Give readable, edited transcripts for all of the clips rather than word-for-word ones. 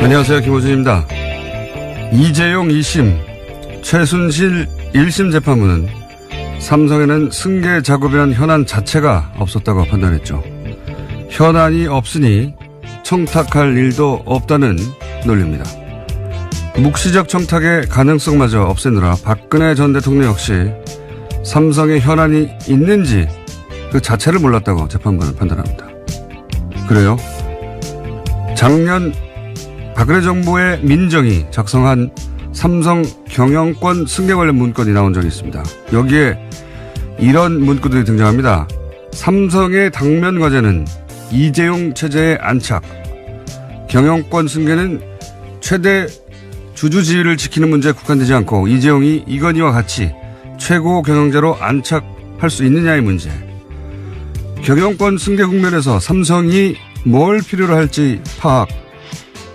안녕하세요. 김호준입니다. 이재용 2심, 최순실 1심 재판부는 삼성에는 승계 작업이란 현안 자체가 없었다고 판단했죠. 현안이 없으니 청탁할 일도 없다는 논리입니다. 묵시적 청탁의 가능성마저 없애느라 박근혜 전 대통령 역시 삼성에 현안이 있는지 그 자체를 몰랐다고 재판부는 판단합니다. 그래요? 작년 박근혜 정부의 민정이 작성한 삼성 경영권 승계 관련 문건이 나온 적이 있습니다. 여기에 이런 문구들이 등장합니다. 삼성의 당면 과제는 이재용 체제의 안착, 경영권 승계는 최대 주주 지위를 지키는 문제에 국한되지 않고 이재용이 이건희와 같이 최고 경영자로 안착할 수 있느냐의 문제. 경영권 승계 국면에서 삼성이 뭘 필요로 할지 파악.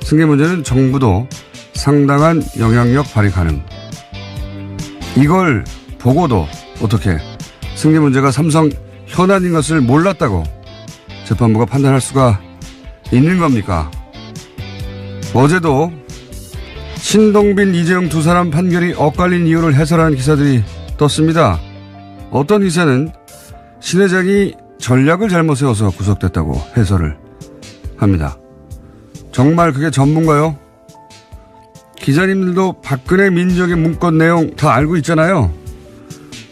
승계 문제는 정부도 상당한 영향력 발휘 가능. 이걸 보고도 어떻게 승계 문제가 삼성 현안인 것을 몰랐다고 재판부가 판단할 수가 있는 겁니까? 어제도 신동빈, 이재용 두 사람 판결이 엇갈린 이유를 해설하는 기사들이 떴습니다. 어떤 기사는 신 회장이 전략을 잘못 세워서 구속됐다고 해설을 합니다. 정말 그게 전문가요? 기자님들도 박근혜 민정의 문건 내용 다 알고 있잖아요.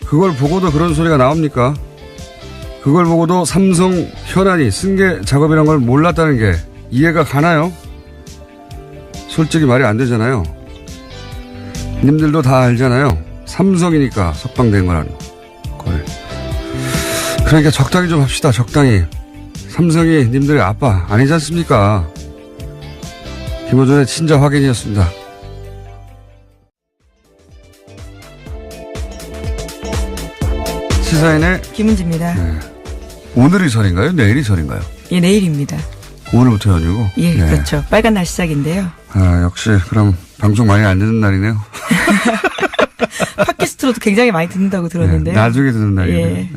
그걸 보고도 그런 소리가 나옵니까? 그걸 보고도 삼성 현안이 승계 작업이란 걸 몰랐다는 게 이해가 가나요? 솔직히 말이 안 되잖아요. 님들도 다 알잖아요. 삼성이니까 석방된 거라는 걸. 그러니까 적당히 좀 합시다. 적당히. 삼성이 님들의 아빠 아니지 않습니까? 김호준의 친자 확인이었습니다. 시사인의 김은지입니다. 네. 오늘이 설인가요? 내일이 설인가요? 예, 내일입니다. 오늘부터 연휴고? 예, 네. 그렇죠. 빨간 날 시작인데요. 아, 역시 그럼 방송 많이 안 듣는 날이네요. 팟캐스트로도 굉장히 많이 듣는다고 들었는데요. 네, 나중에 듣는 날이네요. 예. 네.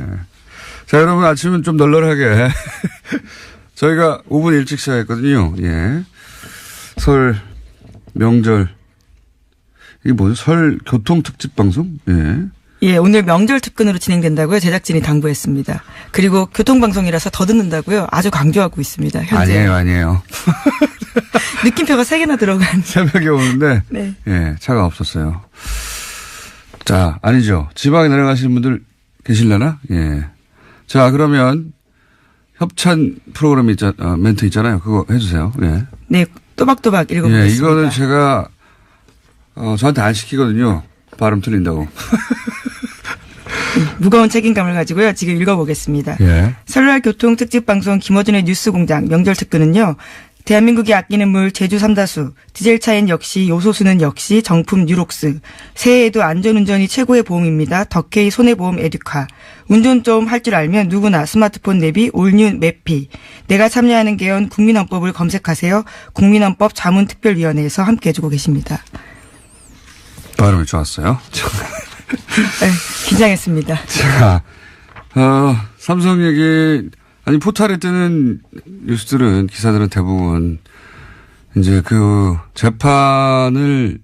자, 여러분 아침은 좀 널널하게 저희가 5분 일찍 시작했거든요. 예. 설 명절 이게 뭐죠? 설 교통 특집 방송? 예. 예, 오늘 명절 특근으로 진행된다고요. 제작진이 당부했습니다. 그리고 교통방송이라서 더 듣는다고요. 아주 강조하고 있습니다. 현재. 아니에요. 느낌표가 3개나 들어간. 새벽에 오는데 네. 예, 차가 없었어요. 자, 아니죠. 지방에 내려가시는 분들 계실려나? 예. 자, 그러면 협찬 프로그램 멘트 있잖아요. 그거 해주세요. 예. 네, 또박또박 읽어보겠습니다. 예, 이거는 제가 저한테 안 시키거든요. 발음 틀린다고. 무거운 책임감을 가지고요. 지금 읽어보겠습니다. 예. 설날 교통 특집 방송 김어준의 뉴스공장 명절 특근은요. 대한민국이 아끼는 물 제주 삼다수, 디젤 차엔 역시 요소수는 역시 정품 뉴록스. 새해에도 안전운전이 최고의 보험입니다. 덕케이 손해보험 에듀카. 운전 좀 할 줄 알면 누구나 스마트폰 내비 올뉴 맵피. 내가 참여하는 개헌 국민헌법을 검색하세요. 국민헌법 자문특별위원회에서 함께 해주고 계십니다. 발음이 좋았어요. 네, 긴장했습니다. 자, 삼성 얘기, 아니, 포털에 뜨는 뉴스들은, 기사들은 대부분, 이제 그 재판을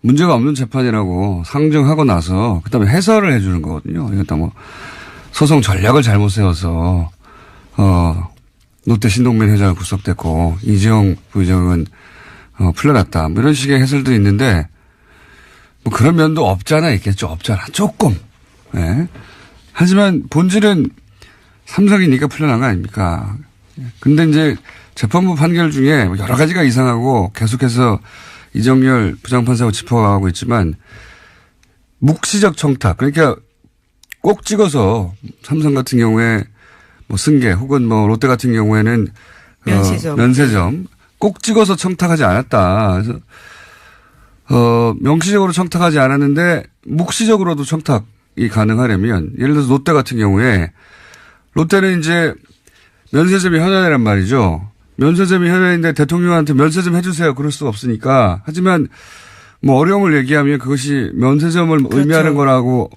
문제가 없는 재판이라고 상정하고 나서, 그 다음에 해설을 해주는 거거든요. 이건 다 뭐, 소송 전략을 잘못 세워서, 롯데 신동빈 회장은 구속됐고, 이재용 부회장은, 풀려났다. 뭐 이런 식의 해설도 있는데, 뭐 그런 면도 없잖아, 있겠죠. 없잖아. 조금. 네. 하지만 본질은 삼성이니까 풀려난 거 아닙니까? 근데 이제 재판부 판결 중에 여러 가지가 이상하고 계속해서 이정열 부장판사하고 짚어가고 있지만 묵시적 청탁. 그러니까 꼭 찍어서 삼성 같은 경우에 뭐 승계 혹은 뭐 롯데 같은 경우에는 면세점 꼭 찍어서 청탁하지 않았다. 그래서 명시적으로 청탁하지 않았는데 묵시적으로도 청탁이 가능하려면 예를 들어서 롯데 같은 경우에 롯데는 이제 면세점이 현안이란 말이죠. 면세점이 현안인데 대통령한테 면세점 해주세요. 그럴 수가 없으니까. 하지만 뭐 어려움을 얘기하면 그것이 면세점을 그렇죠. 의미하는 거라고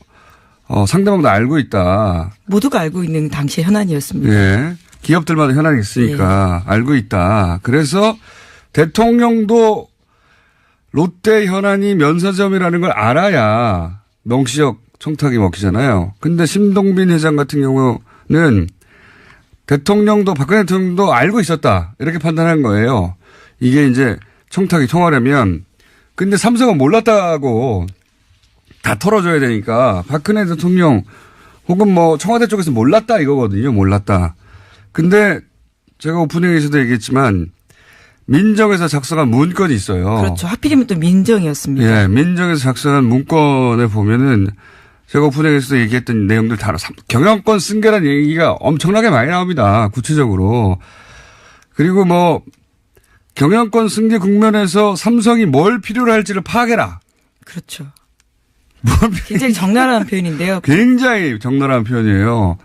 상대방도 알고 있다. 모두가 알고 있는 당시의 현안이었습니다. 예. 기업들마다 현안이 있으니까 예. 알고 있다. 그래서 대통령도 롯데 현안이 면사점이라는 걸 알아야 명시적 청탁이 먹히잖아요. 근데 심동빈 회장 같은 경우는 대통령도 박근혜 대통령도 알고 있었다. 이렇게 판단한 거예요. 이게 이제 청탁이 통하려면. 근데 삼성은 몰랐다고 다 털어줘야 되니까 박근혜 대통령 혹은 뭐 청와대 쪽에서 몰랐다 이거거든요. 몰랐다. 근데 제가 오프닝에서도 얘기했지만 민정에서 작성한 문건이 있어요. 그렇죠. 하필이면 또 민정이었습니다. 예, 민정에서 작성한 문건에 보면은 제가 오프닝에서도 얘기했던 내용들 다 경영권 승계라는 얘기가 엄청나게 많이 나옵니다. 구체적으로. 그리고 뭐 경영권 승계 국면에서 삼성이 뭘 필요로 할지를 파악해라. 그렇죠. 굉장히 적나라한 표현인데요. 굉장히 적나라한 표현이에요.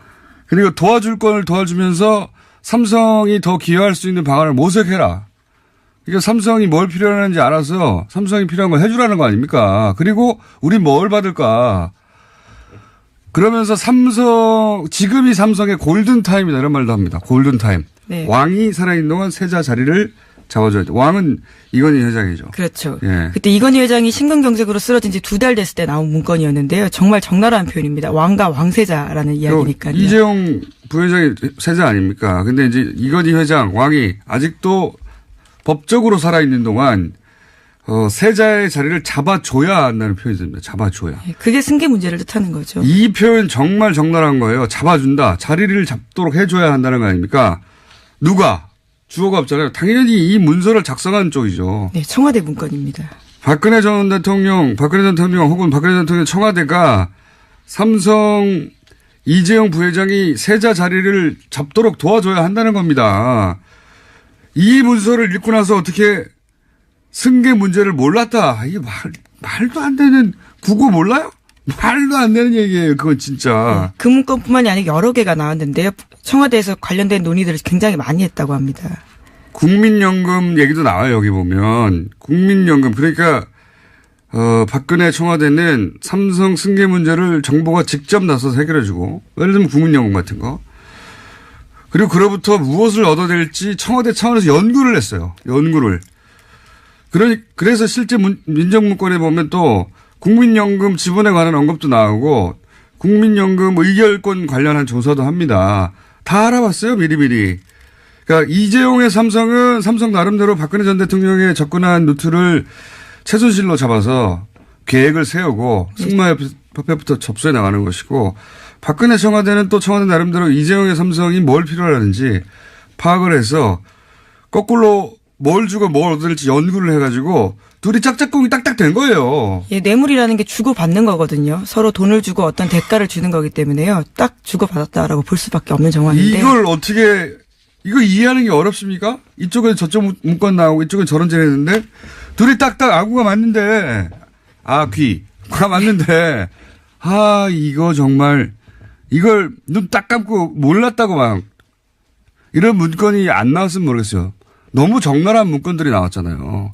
그리고 도와줄 걸 도와주면서 삼성이 더 기여할 수 있는 방안을 모색해라. 그러니까 삼성이 뭘 필요하는지 알아서 삼성이 필요한 걸 해주라는 거 아닙니까? 그리고 우리 뭘 받을까? 그러면서 지금이 삼성의 골든타임이다 이런 말도 합니다. 골든타임. 네. 왕이 살아있는 동안 세자 자리를 잡아줘야 돼. 왕은 이건희 회장이죠. 그렇죠. 예. 그때 이건희 회장이 심근경색으로 쓰러진 지 2달 됐을 때 나온 문건이었는데요. 정말 적나라한 표현입니다. 왕과 왕세자라는 이야기니까요. 이재용 부회장이 세자 아닙니까? 근데 이제 이건희 회장, 왕이 아직도 법적으로 살아있는 동안 세자의 자리를 잡아줘야 한다는 표현이 됩니다. 잡아줘야. 그게 승계 문제를 뜻하는 거죠. 이 표현 정말 적나라한 거예요. 잡아준다. 자리를 잡도록 해줘야 한다는 거 아닙니까? 누가? 주어가 없잖아요. 당연히 이 문서를 작성한 쪽이죠. 네, 청와대 문건입니다. 박근혜 전 대통령 혹은 박근혜 전 대통령 청와대가 삼성 이재용 부회장이 세자 자리를 잡도록 도와줘야 한다는 겁니다. 이 문서를 읽고 나서 어떻게 승계 문제를 몰랐다. 이게 말도 안 되는 국어 몰라요? 말도 안 되는 얘기예요. 그건 진짜. 그 문건뿐만이 아니라 여러 개가 나왔는데요. 청와대에서 관련된 논의들을 굉장히 많이 했다고 합니다. 국민연금 얘기도 나와요. 여기 보면. 국민연금. 그러니까 박근혜 청와대는 삼성 승계 문제를 정부가 직접 나서서 해결해주고 예를 들면 국민연금 같은 거. 그리고 그로부터 무엇을 얻어낼지 청와대 차원에서 연구를 했어요. 연구를. 그래서 실제 민정문건에 보면 또 국민연금 지분에 관한 언급도 나오고 국민연금 의결권 관련한 조사도 합니다. 다 알아봤어요. 미리미리. 그러니까 이재용의 삼성은 삼성 나름대로 박근혜 전 대통령의 접근한 루트를 최순실로 잡아서 계획을 세우고 승마협회부터 접수해 나가는 것이고 박근혜 청와대는 또 청와대 나름대로 이재용의 삼성이 뭘 필요하는지 파악을 해서 거꾸로 뭘 주고 뭘 얻을지 연구를 해가지고 둘이 짝짝꿍이 딱딱 된 거예요. 예, 뇌물이라는 게 주고받는 거거든요. 서로 돈을 주고 어떤 대가를 주는 거기 때문에요. 딱 주고받았다라고 볼 수밖에 없는 정황인데. 이거 이해하는 게 어렵습니까? 이쪽은 저쪽 문건 나오고 이쪽은 저런 질 했는데 둘이 딱딱 아구가 맞는데 귀가 맞는데 이거 정말 이걸 눈 딱 감고 몰랐다고 막 이런 문건이 안 나왔으면 모르겠어요. 너무 적나라한 문건들이 나왔잖아요.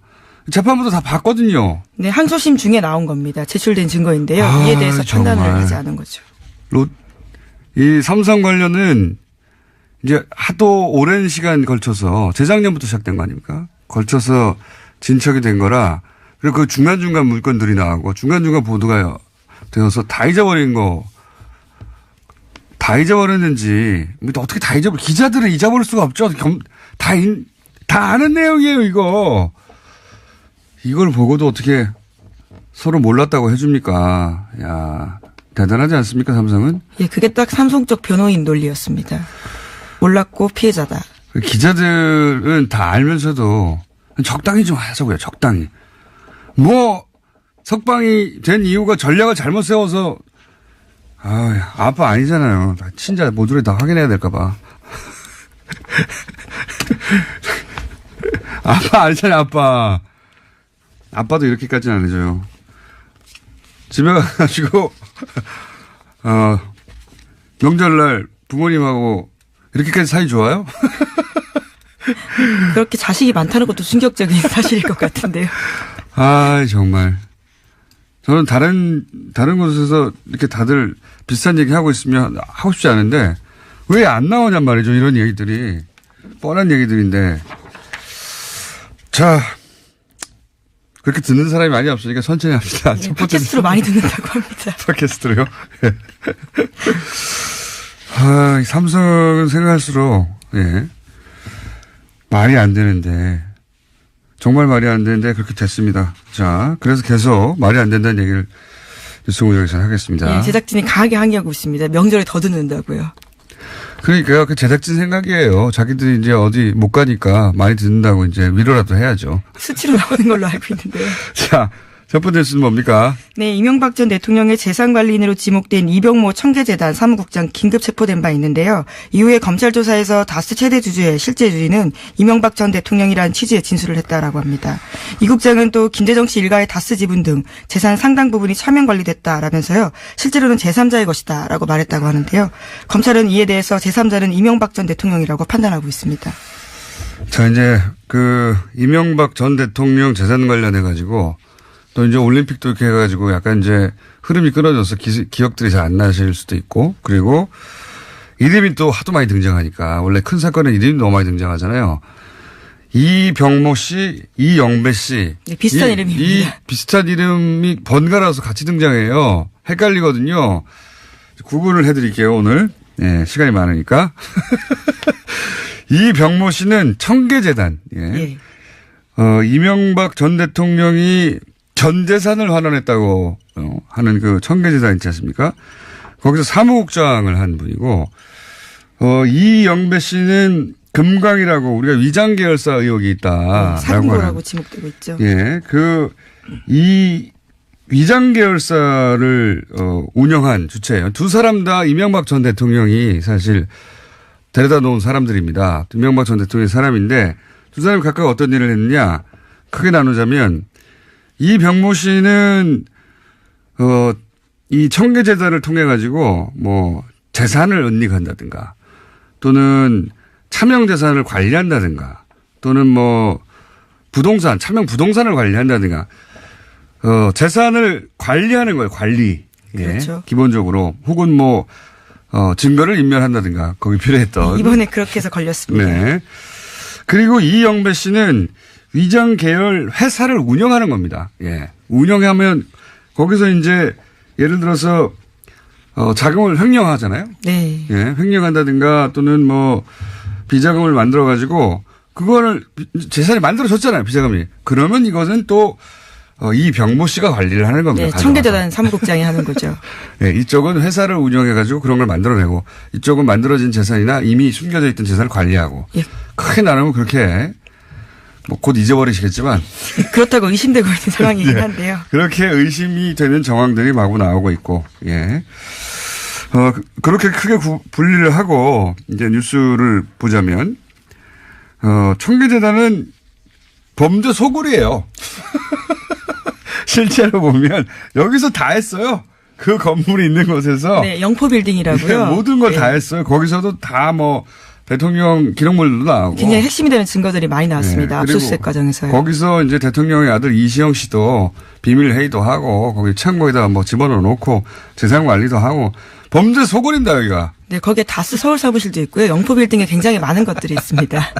재판부도 다 봤거든요. 네, 항소심 중에 나온 겁니다. 제출된 증거인데요. 이에 대해서 판단을 하지 않은 거죠. 이 삼성 관련은 이제 하도 오랜 시간 걸쳐서 재작년부터 시작된 거 아닙니까? 걸쳐서 진척이 된 거라 그리고 그 중간중간 문건들이 나오고 중간중간 보도가 되어서 다 잊어버렸는지 어떻게 다 기자들은 잊어버릴 수가 없죠. 다 아는 내용이에요, 이거. 이걸 보고도 어떻게 서로 몰랐다고 해줍니까? 야, 대단하지 않습니까, 삼성은? 예, 그게 딱 삼성 쪽 변호인 논리였습니다. 몰랐고 피해자다. 기자들은 다 알면서도 적당히 좀 하자고요, 적당히. 석방이 된 이유가 전략을 잘못 세워서, 아빠 아니잖아요. 친자 모두를 다 확인해야 될까봐. 아빠 아니잖아요, 아빠. 아빠도 이렇게까지는 안 해줘요. 집에 가가지고, 명절날 부모님하고 이렇게까지 사이 좋아요? 그렇게 자식이 많다는 것도 충격적인 사실일 것 같은데요. 정말. 저는 다른 곳에서 이렇게 다들 비슷한 얘기 하고 있으면 하고 싶지 않은데, 왜 안 나오냔 말이죠, 이런 얘기들이. 뻔한 얘기들인데. 자, 그렇게 듣는 사람이 많이 없으니까 천천히 합시다. 네, 팟캐스트로 많이 듣는다고 합니다. 팟캐스트로요? 아, 삼성은 생각할수록, 예. 말이 안 되는데, 정말 말이 안 되는데 그렇게 됐습니다. 자, 그래서 계속 말이 안 된다는 얘기를 뉴스공장에서 하겠습니다. 네, 제작진이 강하게 항의하고 있습니다. 명절에 더 듣는다고요. 그러니까요. 그 제작진 생각이에요. 자기들이 이제 어디 못 가니까 많이 듣는다고 이제 위로라도 해야죠. 수치로 나오는 걸로 알고 있는데요. 자, 첫 번째 뉴스는 뭡니까? 네, 이명박 전 대통령의 재산관리인으로 지목된 이병모 청계재단 사무국장 긴급 체포된 바 있는데요. 이후에 검찰 조사에서 다스 최대 주주의 실제 주인은 이명박 전 대통령이라는 취지의 진술을 했다라고 합니다. 이 국장은 또 김대정 씨 일가의 다스 지분 등 재산 상당 부분이 차명 관리됐다라면서요. 실제로는 제3자의 것이다라고 말했다고 하는데요. 검찰은 이에 대해서 제3자는 이명박 전 대통령이라고 판단하고 있습니다. 자, 이제 이명박 전 대통령 재산 관련해 가지고 또 이제 올림픽도 이렇게 해가지고 약간 이제 흐름이 끊어져서 기억들이 잘 안 나실 수도 있고, 그리고 이름이 또 하도 많이 등장하니까 원래 큰 사건에 이름이 너무 많이 등장하잖아요. 이병모 씨, 이영배 씨. 네, 비슷한 이름입니다. 이 비슷한 이름이 번갈아서 같이 등장해요. 헷갈리거든요. 구분을 해드릴게요, 오늘. 예, 시간이 많으니까. 이병모 씨는 청계재단. 예. 예. 이명박 전 대통령이 전 재산을 환원했다고 하는 그 청계재단 있지 않습니까? 거기서 사무국장을 한 분이고, 이영배 씨는 금강이라고 우리가 위장 계열사 의혹이 있다라고 사금고라고 지목되고 있죠. 예, 이 위장 계열사를 운영한 주체예요. 두 사람 다 이명박 전 대통령이 사실 데려다 놓은 사람들입니다. 이명박 전 대통령의 사람인데 두 사람이 각각 어떤 일을 했느냐 크게 나누자면 이병모 씨는 이 청계재단을 통해 가지고 뭐 재산을 은닉한다든가 또는 차명 재산을 관리한다든가 또는 뭐 부동산 차명 부동산을 관리한다든가 재산을 관리하는 거예요. 관리. 예. 그렇죠. 기본적으로 혹은 뭐 증거를 인멸한다든가 거기 필요했던. 이번에 그렇게 해서 걸렸습니다. 네. 그리고 이영배 씨는 위장 계열 회사를 운영하는 겁니다. 예. 운영하면 거기서 이제 예를 들어서 자금을 횡령하잖아요. 네. 예. 횡령한다든가 또는 뭐 비자금을 만들어 가지고 그거를 재산이 만들어졌잖아요. 비자금이. 그러면 이것은 또 이병모 씨가 관리를 하는 겁니다. 네, 청계재단 사무국장이 하는 거죠. 네, 이쪽은 회사를 운영해 가지고 그런 걸 만들어내고 이쪽은 만들어진 재산이나 이미 숨겨져 있던 재산을 관리하고 예. 크게 나누면 그렇게 뭐 곧 잊어버리시겠지만 그렇다고 의심되고 있는 상황이긴 예. 한데요. 그렇게 의심이 되는 정황들이 마구 나오고 있고, 예. 그렇게 크게 분리를 하고 이제 뉴스를 보자면, 청계재단은 범죄 소굴이에요. 실제로 보면 여기서 다 했어요. 그 건물이 있는 곳에서. 네, 영포 빌딩이라고요. 모든 걸 다 했어요. 거기서도 다 뭐 대통령 기록물도 나오고. 굉장히 핵심이 되는 증거들이 많이 나왔습니다. 네, 압수수색 과정에서요. 거기서 이제 대통령의 아들 이시영 씨도 비밀 회의도 하고 거기 창고에다 뭐 집어넣어 놓고 재산 관리도 하고 범죄 소굴입니다, 여기가. 네, 거기에 다스 서울 사무실도 있고요. 영포 빌딩에 굉장히 많은 것들이 있습니다.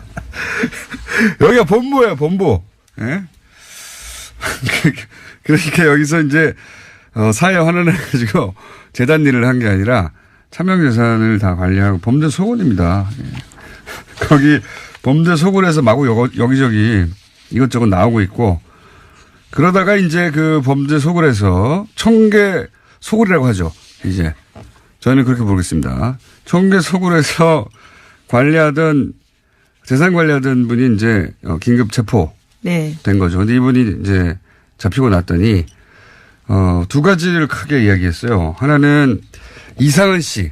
여기가 본부예요, 본부. 예? 그러니까 여기서 이제 사회 환원해가지고 재단 일을 한 게 아니라 차명 재산을 다 관리하고 범죄 소굴입니다. 예. 거기 범죄 소굴에서 마구 여기저기 이것저것 나오고 있고 그러다가 이제 그 범죄 소굴에서 청계 소굴이라고 하죠. 이제 저희는 그렇게 부르겠습니다. 청계 소굴에서 관리하던 재산 관리하던 분이 이제 긴급 체포. 네. 된 거죠. 근데 이분이 이제 잡히고 났더니, 두 가지를 크게 이야기했어요. 하나는 이상은 씨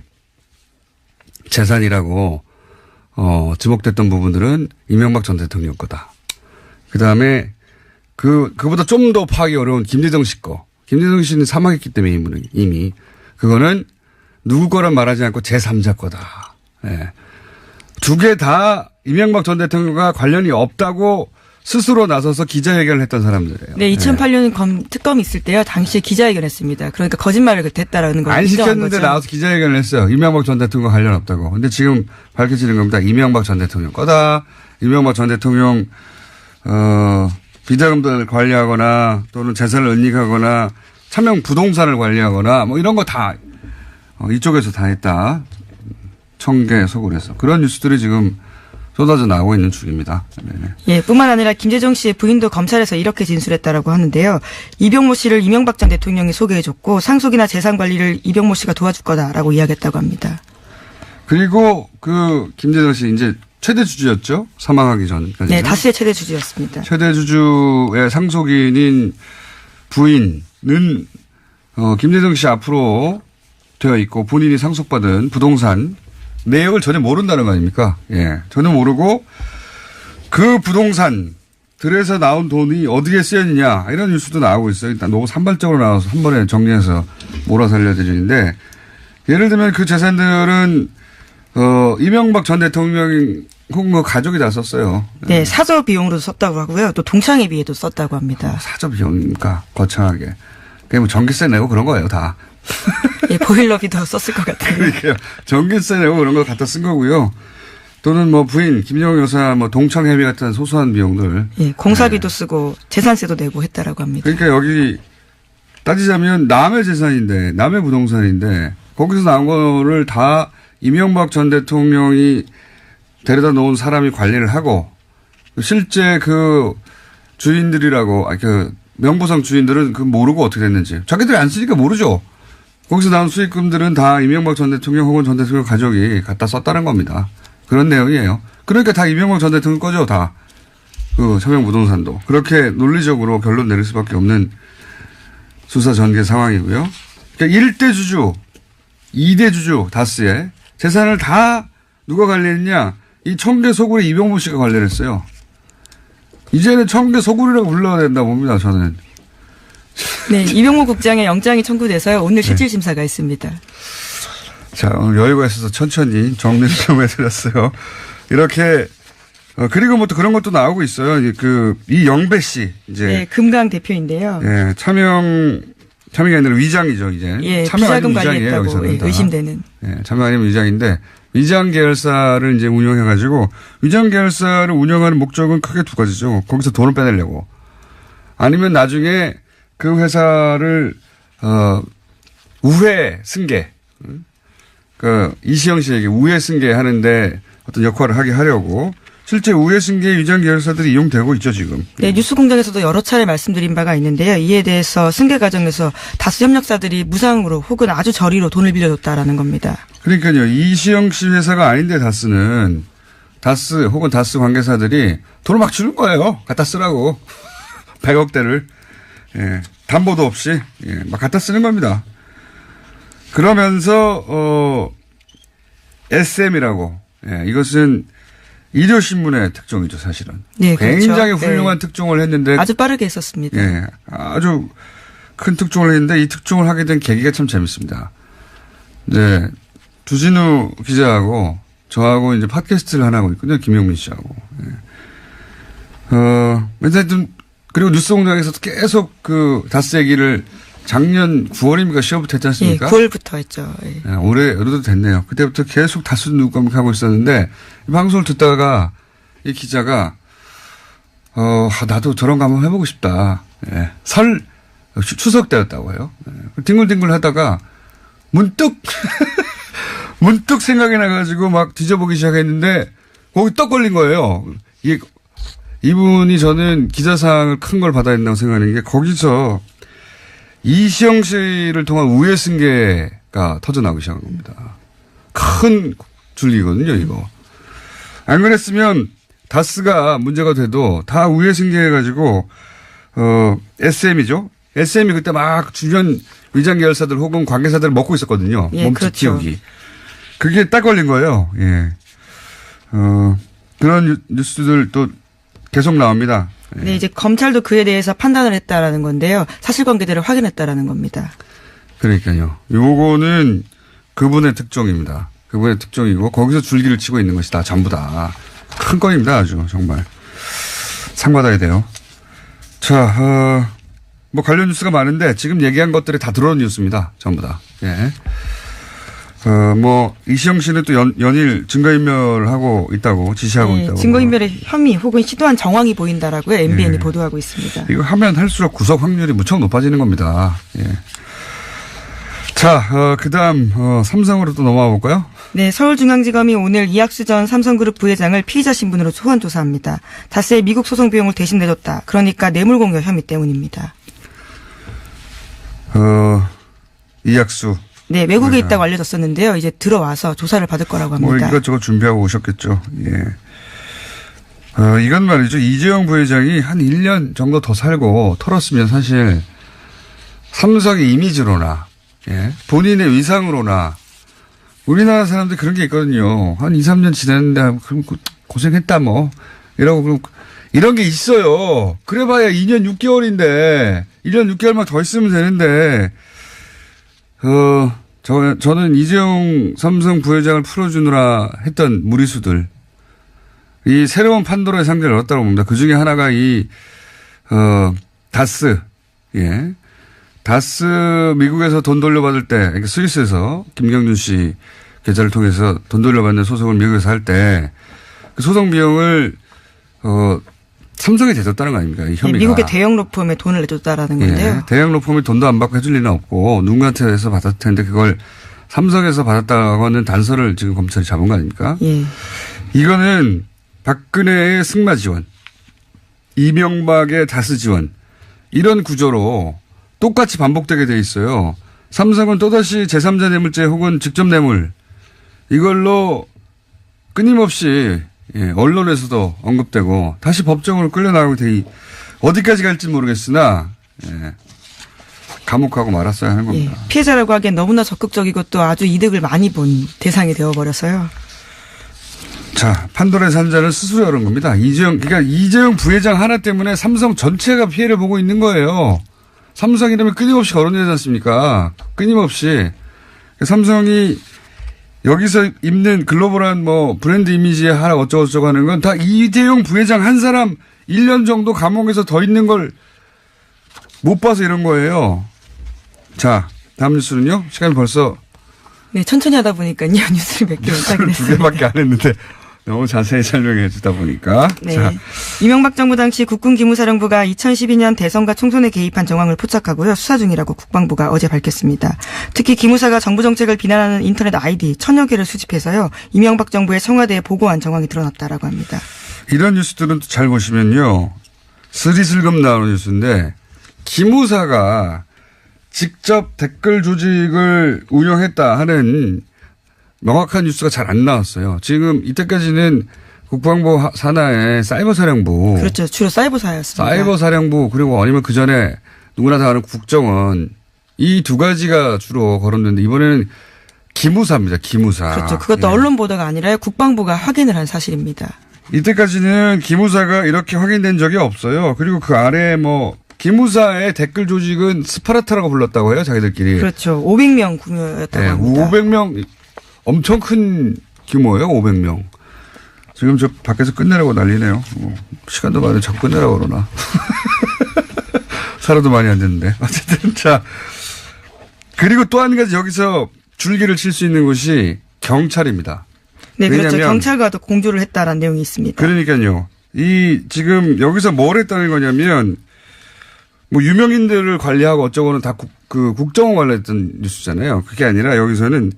재산이라고, 지목됐던 부분들은 이명박 전 대통령 거다. 그 다음에 그보다 좀 더 파악이 어려운 김대정 씨 거. 김대정 씨는 사망했기 때문에 이미. 그거는 누구 거란 말하지 않고 제3자 거다. 예. 두 개 다 이명박 전 대통령과 관련이 없다고 스스로 나서서 기자회견을 했던 사람들이에요. 네, 2008년 특검이 있을 때요. 당시에 기자회견했습니다. 그러니까 거짓말을 했다라는 걸 안 인정한 시켰는데 거죠. 나와서 기자회견을 했어요. 이명박 전 대통령과 관련 없다고. 근데 지금 밝혀지는 겁니다. 이명박 전 대통령 거다. 이명박 전 대통령 비자금들을 관리하거나 또는 재산을 은닉하거나 차명 부동산을 관리하거나 뭐 이런 거 다 이쪽에서 다 했다. 청계 소굴에서. 그런 뉴스들이 지금 쏟아져 나오고 있는 중입니다. 네네. 예, 뿐만 아니라 김재정 씨의 부인도 검찰에서 이렇게 진술했다라고 하는데요. 이병모 씨를 이명박 전 대통령이 소개해줬고 상속이나 재산 관리를 이병모 씨가 도와줄 거다라고 이야기했다고 합니다. 그리고 그 김재정 씨 이제 최대 주주였죠. 사망하기 전까지. 네, 다스의 최대 주주였습니다. 최대 주주의 상속인인 부인은 김재정 씨 앞으로 되어 있고 본인이 상속받은 부동산 내역을 전혀 모른다는 거 아닙니까? 예. 전혀 모르고 그 부동산들에서 나온 돈이 어디에 쓰였느냐 이런 뉴스도 나오고 있어요. 일단 너무 산발적으로 나와서 한 번에 정리해서 몰아서 알려드리는데 예를 들면 그 재산들은 이명박 전 대통령 혹은 뭐 가족이 다 썼어요. 네, 사저 비용으로 썼다고 하고요. 또 동창회비에도 썼다고 합니다. 사저 비용입니까? 거창하게. 그냥 뭐 전기세 내고 그런 거예요, 다. 예, 보일러비도 썼을 것 같아요. 그러니까요. 전기세 내고 그런 거 갖다 쓴 거고요. 또는 뭐 부인, 김정은 여사 뭐 동창회비 같은 소소한 비용들. 예, 공사비도 쓰고 재산세도 내고 했다라고 합니다. 그러니까 여기 따지자면 남의 재산인데, 남의 부동산인데, 거기서 나온 거를 다 이명박 전 대통령이 데려다 놓은 사람이 관리를 하고, 실제 그 주인들이라고, 그 명부상 주인들은 그 모르고 어떻게 됐는지. 자기들이 안 쓰니까 모르죠. 거기서 나온 수익금들은 다 이명박 전 대통령 혹은 전 대통령 가족이 갖다 썼다는 겁니다. 그런 내용이에요. 그러니까 다 이명박 전 대통령 거죠, 다. 그 차명 부동산도. 그렇게 논리적으로 결론 내릴 수밖에 없는 수사 전개 상황이고요. 그러니까 1대 주주, 2대 주주 다스의 재산을 다 누가 관리했냐? 이 청계 소굴의 이병모 씨가 관리를 했어요. 이제는 청계 소굴이라고 불러야 된다 봅니다, 저는. 네, 이병모 국장의 영장이 청구돼서요. 오늘 실질 심사가 있습니다. 자, 오늘 여유가 있어서 천천히 정리를 좀 해드렸어요. 이렇게 그리고 뭐 또 그런 것도 나오고 있어요. 그 이영배 씨 이제 네, 금강 대표인데요. 예, 차명이 아니라 위장이죠 이제. 예, 차명 비자금 아니면 위장이에요, 관리했다고 여기서는 다. 의심되는. 예, 차명 아니면 위장인데 위장 계열사를 이제 운영해가지고 위장 계열사를 운영하는 목적은 크게 두 가지죠. 거기서 돈을 빼내려고. 아니면 나중에 그 회사를 우회 승계. 그 이시영 씨에게 우회 승계 하는데 어떤 역할을 하게 하려고 실제 우회 승계 위장 계열사들이 이용되고 있죠 지금. 네, 뉴스공장에서도 여러 차례 말씀드린 바가 있는데요. 이에 대해서 승계 과정에서 다수 협력사들이 무상으로 혹은 아주 저리로 돈을 빌려줬다라는 겁니다. 그러니까요. 이시영 씨 회사가 아닌데 다스 혹은 다스 관계사들이 돈을 막 주는 거예요. 갖다 쓰라고. 100억대를. 예, 담보도 없이 예, 막 갖다 쓰는 겁니다. 그러면서 SM이라고 예, 이것은 일요신문의 특종이죠 사실은. 네, 그렇죠. 굉장히 훌륭한 특종을 했는데 아주 빠르게 했었습니다. 예, 아주 큰 특종을 했는데 이 특종을 하게 된 계기가 참 재밌습니다. 네, 주진우 기자하고 저하고 이제 팟캐스트를 하나 하고 있거든요. 김용민 씨하고. 예. 맨날 좀 그리고 뉴스공장에서도 계속 그 다스 얘기를 작년 9월입니까? 10월부터 했지 않습니까? 예, 9월부터 했죠. 예. 예, 올해도 됐네요. 그때부터 계속 다스 누구감기 하고 있었는데 이 방송을 듣다가 이 기자가 나도 저런 거 한번 해보고 싶다. 예. 추석 때였다고 해요. 예. 뒹굴뒹굴 하다가 문득 생각이 나가지고 막 뒤져보기 시작했는데 거기 떡 걸린 거예요. 이분이 저는 기자상을 큰 걸 받아야 된다고 생각하는 게 거기서 이시영 씨를 통한 우회 승계가 터져나오기 시작한 겁니다. 큰 줄기거든요, 이거. 안 그랬으면 다스가 문제가 돼도 다 우회 승계해가지고, SM이죠? SM이 그때 막 주변 위장 계열사들 혹은 관계사들을 먹고 있었거든요. 예, 몸집 그렇죠. 키우기. 그게 딱 걸린 거예요. 예. 그런 뉴스들 또 계속 나옵니다. 예. 네, 이제 검찰도 그에 대해서 판단을 했다라는 건데요. 사실관계들을 확인했다라는 겁니다. 그러니까요. 요거는 그분의 특종입니다. 그분의 특종이고 거기서 줄기를 치고 있는 것이다. 전부 다. 큰 건입니다. 아주 정말. 상받아야 돼요. 자, 뭐 관련 뉴스가 많은데 지금 얘기한 것들이 다 들어온 뉴스입니다. 전부 다. 예. 이시영 씨는 또 연일 증거인멸하고 있다고 지시하고 있다고. 증거인멸의 혐의 혹은 시도한 정황이 보인다라고요. MBN이 보도하고 있습니다. 이거 하면 할수록 구속 확률이 무척 높아지는 겁니다. 예. 자, 그 다음, 삼성으로 또 넘어가 볼까요? 네, 서울중앙지검이 오늘 이학수 전 삼성그룹 부회장을 피의자 신분으로 소환 조사합니다. 다스의 미국 소송 비용을 대신 내줬다. 그러니까 뇌물공여 혐의 때문입니다. 이학수. 네, 외국에 있다고 알려졌었는데요. 이제 들어와서 조사를 받을 거라고 합니다. 이것저것 준비하고 오셨겠죠. 예. 이건 말이죠. 이재용 부회장이 한 1년 정도 더 살고 털었으면 사실 삼성의 이미지로나 예. 본인의 위상으로나 우리나라 사람들 그런 게 있거든요. 한 2, 3년 지났는데 그럼 고생했다 뭐 이러고 그럼 이런 게 있어요. 그래봐야 2년 6개월인데 1년 6개월만 더 있으면 되는데 저는 이재용 삼성 부회장을 풀어주느라 했던 무리수들 이 새로운 판도라의 상자를 열었다고 봅니다. 그 중에 하나가 다스 예. 다스 미국에서 돈 돌려받을 때, 그러니까 스위스에서 김경준 씨 계좌를 통해서 돈 돌려받는 소송을 미국에서 할 때 그 소송 비용을 삼성에 대줬다는 거 아닙니까? 이 혐의가. 네, 미국의 대형 로펌에 돈을 내줬다라는 건데요. 예, 대형 로펌이 돈도 안 받고 해줄 리는 없고 누군가한테서 받았을 텐데 그걸 삼성에서 받았다고는 단서를 지금 검찰이 잡은 거 아닙니까? 예. 이거는 박근혜의 승마 지원, 이명박의 다스 지원 이런 구조로 똑같이 반복되게 돼 있어요. 삼성은 또다시 제3자 뇌물죄 혹은 직접 뇌물 이걸로 끊임없이 언론에서도 언급되고 다시 법정으로 끌려나가고 어디까지 갈지 모르겠으나 감옥하고 말았어야 하는 겁니다. 예, 피해자라고 하기엔 너무나 적극적이고 또 아주 이득을 많이 본 대상이 되어버려서요. 자, 판도라의 상자를 스스로 열은 겁니다. 그러니까 이재용 부회장 하나 때문에 삼성 전체가 피해를 보고 있는 거예요. 삼성 이름이 끊임없이 거론되지 않습니까? 끊임없이. 삼성이 여기서 입는 글로벌한 브랜드 이미지에 하나 어쩌고저쩌고 하는 건 다 이재용 부회장 한 사람 1년 정도 감옥에서 더 있는 걸 못 봐서 이런 거예요. 자, 다음 뉴스는요? 시간이 벌써. 네, 천천히 하다 보니까요. 뉴스를 몇 개 못 하게 됐어요. 2개밖에 안 했는데. 너무 자세히 설명해 주다 보니까. 네. 자. 이명박 정부 당시 국군기무사령부가 2012년 대선과 총선에 개입한 정황을 포착하고요. 수사 중이라고 국방부가 어제 밝혔습니다. 특히 기무사가 정부 정책을 비난하는 인터넷 아이디 1000여 개를 수집해서요. 이명박 정부의 청와대에 보고한 정황이 드러났다라고 합니다. 이런 뉴스들은 잘 보시면요. 스리슬금 나오는 뉴스인데 기무사가 직접 댓글 조직을 운영했다 하는 명확한 뉴스가 잘 안 나왔어요. 지금 이때까지는 국방부 산하의 사이버사령부. 그렇죠. 주로 사이버사였습니다. 사이버사령부 그리고 아니면 그전에 누구나 다 아는 국정원 이 두 가지가 주로 거론됐는데 이번에는 기무사입니다. 기무사. 그렇죠. 그것도 언론 보도가 아니라 국방부가 확인을 한 사실입니다. 이때까지는 기무사가 이렇게 확인된 적이 없어요. 그리고 그 아래 기무사의 댓글 조직은 스파르타라고 불렀다고 해요. 자기들끼리. 그렇죠. 500명 규모였다고 합니다. 500명. 엄청 큰 규모예요. 500명. 지금 저 밖에서 끝내라고 난리네요. 시간도 많은데 자꾸 끝내라고 그러나. 살아도 많이 안 됐는데. 어쨌든 자. 그리고 또 한 가지 여기서 줄기를 칠 수 있는 곳이 경찰입니다. 네, 그렇죠. 경찰과도 공조를 했다라는 내용이 있습니다. 그러니까요. 지금 여기서 뭘 했다는 거냐면 유명인들을 관리하고 어쩌고는 다 국정원 관리했던 뉴스잖아요. 그게 아니라 여기서는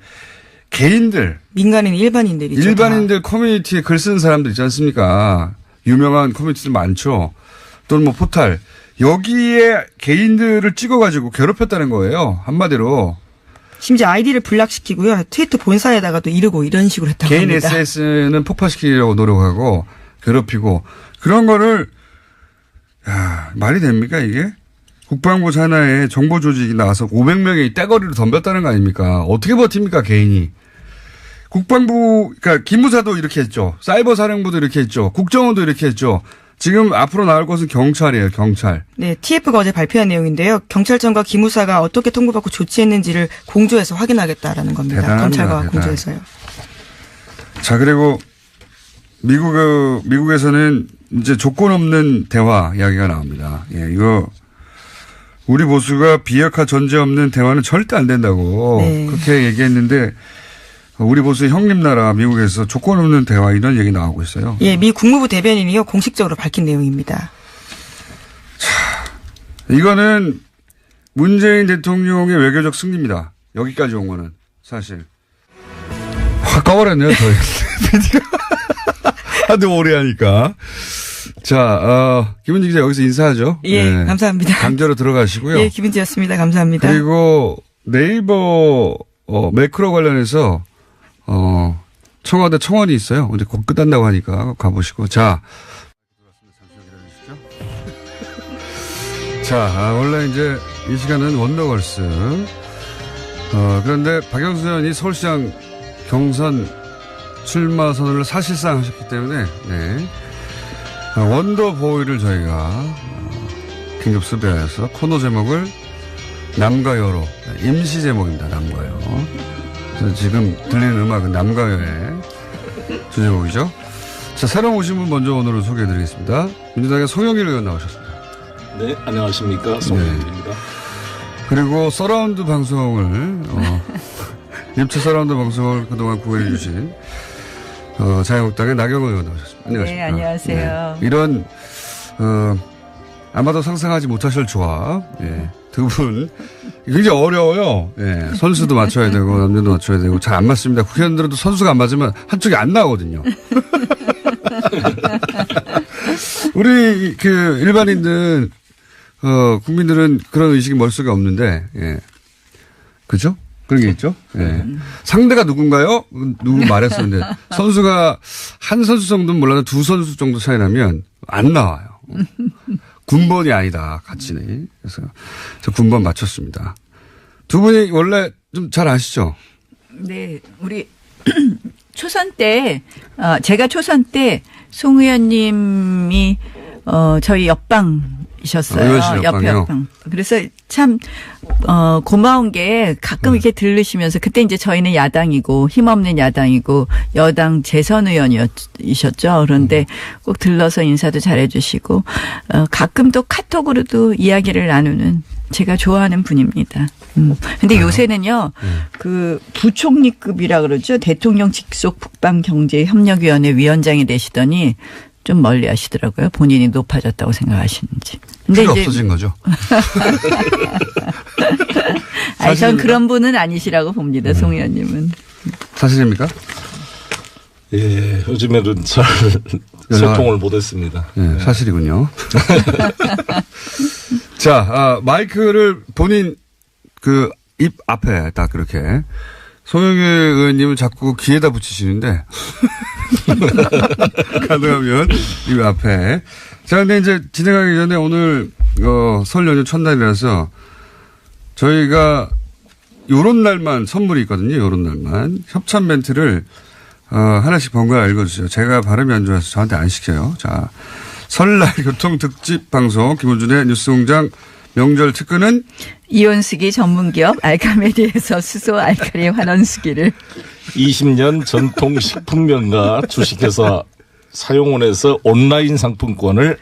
개인들. 민간인 일반인들이죠. 일반인들 커뮤니티에 글 쓰는 사람들 있지 않습니까? 유명한 커뮤니티들 많죠. 또는 포탈. 여기에 개인들을 찍어가지고 괴롭혔다는 거예요. 한마디로. 심지어 아이디를 블락시키고요. 트위터 본사에다가도 이르고 이런 식으로 했다고 개인 합니다. SNS는 폭파시키려고 노력하고 괴롭히고 그런 거를 말이 됩니까 이게? 국방부 산하에 정보 조직이 나와서 500명이 떼거리로 덤볐다는 거 아닙니까? 어떻게 버팁니까 개인이? 국방부, 그러니까 기무사도 이렇게 했죠. 사이버 사령부도 이렇게 했죠. 국정원도 이렇게 했죠. 지금 앞으로 나올 것은 경찰이에요. 경찰. 네, TF가 어제 발표한 내용인데요. 경찰청과 기무사가 어떻게 통보받고 조치했는지를 공조해서 확인하겠다라는 겁니다. 대단합니다. 검찰과 공조해서요. 자, 그리고 미국에서는 이제 조건 없는 대화 이야기가 나옵니다. 예, 이거 우리 보수가 비핵화 전제 없는 대화는 절대 안 된다고 그렇게 얘기했는데 우리 보수의 형님 나라 미국에서 조건 없는 대화 이런 얘기 나오고 있어요. 예, 미 국무부 대변인이요 공식적으로 밝힌 내용입니다. 이거는 문재인 대통령의 외교적 승리입니다. 여기까지 온 거는 사실. 확 꺼버렸네요. 저희 PD가 하도 오래 하니까. 자, 김은지 기자 여기서 인사하죠. 예, 네. 감사합니다. 강제로 들어가시고요. 예, 김은지였습니다. 감사합니다. 그리고 네이버 매크로 관련해서 청와대 청원이 있어요. 이제 곧 끝난다고 하니까 가보시고. 자, 자, 원래 이제 이 시간은 원더걸스. 그런데 박영수 의원이 서울시장 경선 출마 선언을 사실상 하셨기 때문에, 네. 원더보이를 저희가 긴급 수배하여서 코너 제목을 남과 여로, 임시 제목입니다. 남과 여. 그래서 지금 들리는 음악은 남과 여의 주제곡이죠. 자, 새로 오신 분 먼저 오늘은 소개해드리겠습니다. 민주당의 송영길 의원 나오셨습니다. 네, 안녕하십니까. 송영길입니다. 그리고 서라운드 방송을, 입체 서라운드 방송을 그동안 구해해 주신, 자유한국당의 나경원 의원 나오셨습니다. 안녕하십니까. 네, 안녕하세요. 네. 이런, 아마도 상상하지 못하실 조합, 예. 두 분, 굉장히 어려워요. 예. 선수도 맞춰야 되고, 남녀도 맞춰야 되고, 잘 안 맞습니다. 국회의원들도 선수가 안 맞으면 한쪽이 안 나오거든요. 우리, 일반인들, 국민들은 그런 의식이 머릿속에 없는데, 예. 그죠? 그런 게 있죠? 예. 상대가 누군가요? 누구 말했었는데, 선수가 한 선수 정도는 몰라도 두 선수 정도 차이 나면 안 나와요. 군번이 아니다, 가치는. 그래서 저 군번 맞췄습니다. 두 분이 원래 좀 잘 아시죠? 네, 우리 초선 때, 제가 초선 때 송 의원님이 저희 옆방이셨어요. 의원실 옆에 옆방이요? 옆방. 그래서 참 고마운 게 가끔 이렇게 들르시면서 그때 이제 저희는 야당이고 힘없는 야당이고 여당 재선 의원이셨죠. 그런데 꼭 들러서 인사도 잘해주시고 가끔 또 카톡으로도 이야기를 나누는 제가 좋아하는 분입니다. 근데 요새는요, 그 부총리급이라 그러죠. 대통령 직속 북방경제협력위원회 위원장이 되시더니 좀 멀리 하시더라고요. 본인이 높아졌다고 생각하시는지. 근데 필요 이제 없어진 거죠. 아니, 전 사실입니까? 그런 분은 아니시라고 봅니다. 송 의원님은. 사실입니까? 예, 요즘에는 잘 소통을 못했습니다. 예, 사실이군요. 자, 마이크를 본인 입 앞에 딱 그렇게 송영길 의원님은 자꾸 귀에다 붙이시는데 가능하면 입 앞에. 자, 근데 이제 진행하기 전에 오늘 설 연휴 첫날이라서 저희가 요런 날만 선물이 있거든요. 요런 날만 협찬 멘트를 하나씩 번갈아 읽어주세요. 제가 발음이 안 좋아서 저한테 안 시켜요. 자, 설날 교통 특집 방송 김원준의 뉴스공장 명절 특근은 이온수기 전문기업 알카메디에서 수소 알칼리 환원수기를 20년 전통 식품명가 주식회사 사용원에서 온라인 상품권을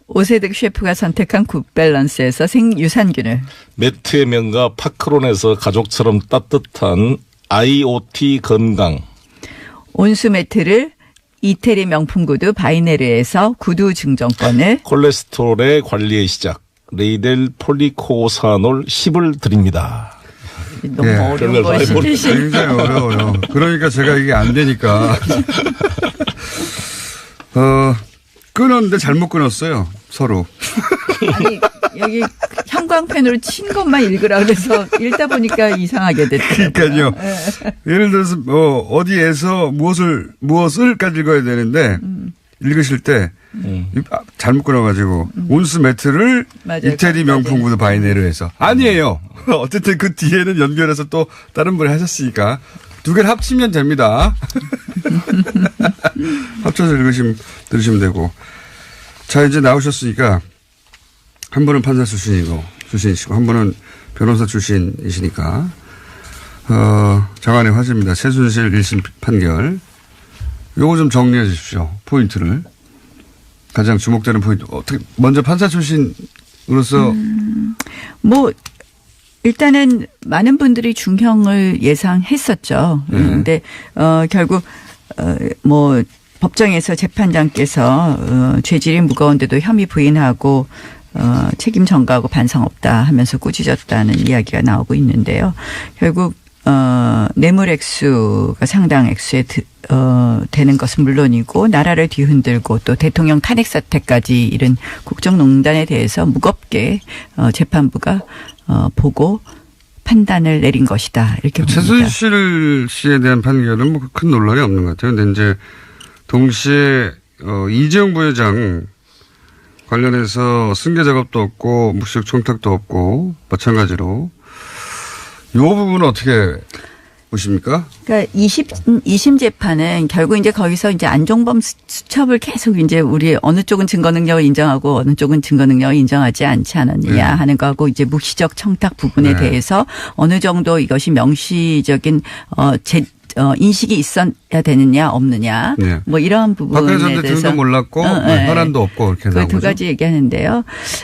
오세득 셰프가 선택한 굿밸런스에서 생유산균을 매트의 명가 파크론에서 가족처럼 따뜻한 IoT 건강 온수 매트를 이태리 명품 구두 바이네르에서 구두 증정권을 콜레스테롤의 관리의 시작 레이델 폴리코사놀 10을 드립니다. 너무 예. 어려운 걸 시키시. 굉장히 어려워요. 그러니까 제가 이게 안 되니까. 끊었는데 잘못 끊었어요. 서로. 아니 여기 형광펜으로 친 것만 읽으라 그래서 읽다 보니까 이상하게 됐더라고요. 그러니까요. 예를 들어서 어디에서 무엇을까지 읽어야 되는데 읽으실 때 잘못 끊어가지고 온수 매트를 맞아요. 이태리 명품 구두 바이네르에서 아니에요. 어쨌든 그 뒤에는 연결해서 또 다른 분이 하셨으니까 두 개를 합치면 됩니다. 합쳐서 들으시면 되고. 자, 이제 나오셨으니까 한 분은 판사 출신이시고 한 분은 변호사 출신이시니까 장안의 화제입니다. 최순실 1심 판결. 요거 좀 정리해 주십시오. 포인트를. 가장 주목되는 포인트. 어떻게 먼저 판사 출신으로서 뭐 일단은 많은 분들이 중형을 예상했었죠. 그런데 결국 뭐 법정에서 재판장께서 죄질이 무거운데도 혐의 부인하고 책임 전가하고 반성 없다 하면서 꾸짖었다는 이야기가 나오고 있는데요. 결국 뇌물 액수가 상당 액수에 되는 것은 물론이고 나라를 뒤흔들고 또 대통령 탄핵 사태까지 이른 국정농단에 대해서 무겁게 재판부가 보고 판단을 내린 것이다 이렇게 봅니다. 최순실 씨에 대한 판결은 뭐 큰 논란이 없는 것 같아요. 근데 이제 동시에 이재용 부회장 관련해서 승계 작업도 없고 묵시적 청탁도 없고 마찬가지로 이 부분은 어떻게 보십니까? 그러니까 2심 재판은 결국 이제 거기서 이제 안종범 수첩을 계속 이제 우리 어느 쪽은 증거 능력을 인정하고 어느 쪽은 증거 능력을 인정하지 않지 않았느냐 하는 거하고 이제 묵시적 청탁 부분에 대해서 어느 정도 이것이 명시적인 인식이 있어야 되느냐 없느냐 뭐 이러한 부분에 대해서 등도 몰랐고 현안도 없고 이렇게 나오죠. 그 두 가지 얘기하는데요.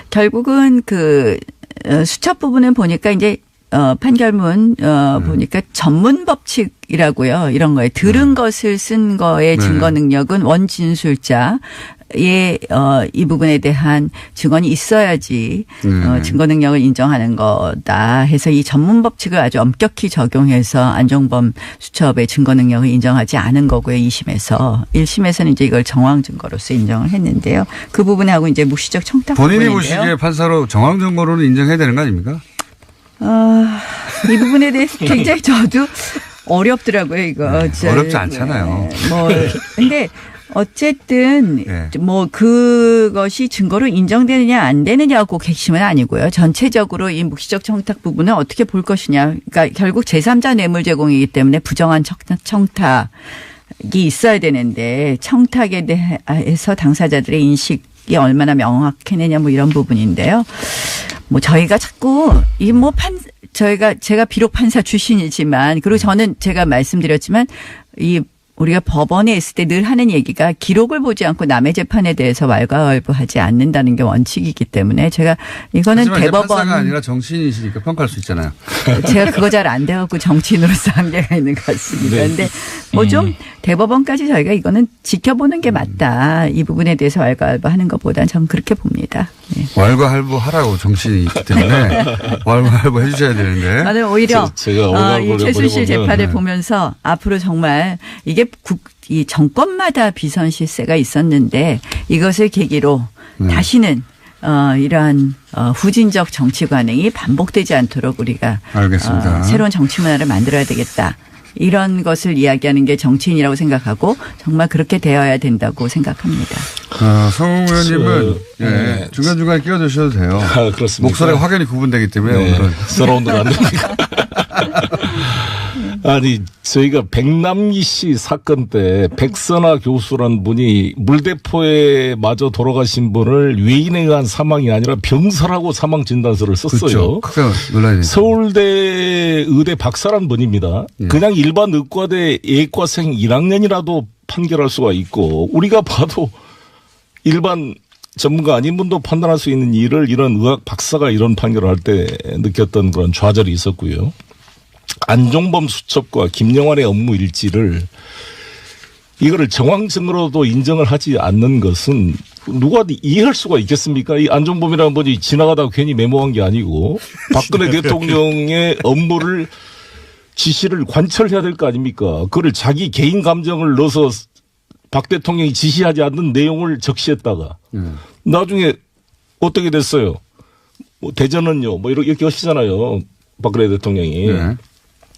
결국은 그 수첩 부분은 보니까 이제 판결문 보니까 전문 법칙이라고요. 이런 거에 들은 것을 쓴 거의 증거 능력은 원진술자의 이 부분에 대한 증언이 있어야지 증거 능력을 인정하는 거다 해서 이 전문 법칙을 아주 엄격히 적용해서 안종범 수첩의 증거 능력을 인정하지 않은 거고요. 2심에서. 1심에서는 이제 이걸 정황 증거로서 인정을 했는데요. 그 부분하고 이제 묵시적 청탁 본인이 부분인데요. 보시기에 판사로 정황 증거로는 인정해야 되는 거 아닙니까? 이 부분에 대해서 굉장히 저도 어렵더라고요, 이거. 어렵지 않잖아요. 근데 어쨌든 뭐 그것이 증거로 인정되느냐 안 되느냐고 핵심은 아니고요. 전체적으로 이 묵시적 청탁 부분은 어떻게 볼 것이냐. 그러니까 결국 제3자 뇌물 제공이기 때문에 부정한 청탁이 있어야 되는데 청탁에 대해서 당사자들의 인식이 얼마나 명확해내냐 뭐 이런 부분인데요. 뭐 저희가 자꾸 이 뭐 제가 비록 판사 출신이지만 그리고 저는 제가 말씀드렸지만 이 우리가 법원에 있을 때 늘 하는 얘기가 기록을 보지 않고 남의 재판에 대해서 왈가왈부하지 않는다는 게 원칙이기 때문에 제가 이거는 대법원 판사가 아니라 정치인이시니까 평가할 수 있잖아요. 제가 그거 잘 안 돼갖고 정치인으로서 한계가 있는 것 같습니다. 그런데 뭐 좀 대법원까지 저희가 이거는 지켜보는 게 맞다. 이 부분에 대해서 왈가왈부하는 것보다는 저는 그렇게 봅니다. 네. 왈가왈부 하라고 정치인이기 때문에 왈가왈부 해주셔야 되는데. 저는 오히려 제가 이 최순실 재판을 보면서 앞으로 정말 이게 이 정권마다 비선 실세가 있었는데 이것을 계기로 다시는 이러한 후진적 정치 관행이 반복되지 않도록 우리가 알겠습니다. 새로운 정치 문화를 만들어야 되겠다. 이런 것을 이야기하는 게 정치인이라고 생각하고 정말 그렇게 되어야 된다고 생각합니다. 성 의원님은 중간중간에 끼어드셔도 돼요. 그렇습니다. 목소리가 확연히 구분되기 때문에 오늘은. 서라운드가 안 됩니까? 아니 저희가 백남기 씨 사건 때 백선아 교수란 분이 물대포에 맞아 돌아가신 분을 외인에 의한 사망이 아니라 병사라고 사망 진단서를 썼어요. 그렇죠. 논란이 서울대 의대 박사란 분입니다. 그냥 일반 의과대 예과생 1학년이라도 판결할 수가 있고 우리가 봐도 일반 전문가 아닌 분도 판단할 수 있는 일을 이런 의학 박사가 이런 판결을 할 때 느꼈던 그런 좌절이 있었고요. 안종범 수첩과 김영환의 업무 일지를 이거를 정황증으로도 인정을 하지 않는 것은 누가 이해할 수가 있겠습니까? 이 안종범이라는 분이 지나가다가 괜히 메모한 게 아니고 박근혜 대통령의 업무를 지시를 관철해야 될 거 아닙니까? 그걸 자기 개인 감정을 넣어서 박 대통령이 지시하지 않는 내용을 적시했다가 나중에 어떻게 됐어요? 뭐 대전은요, 뭐 이렇게 하시잖아요. 박근혜 대통령이.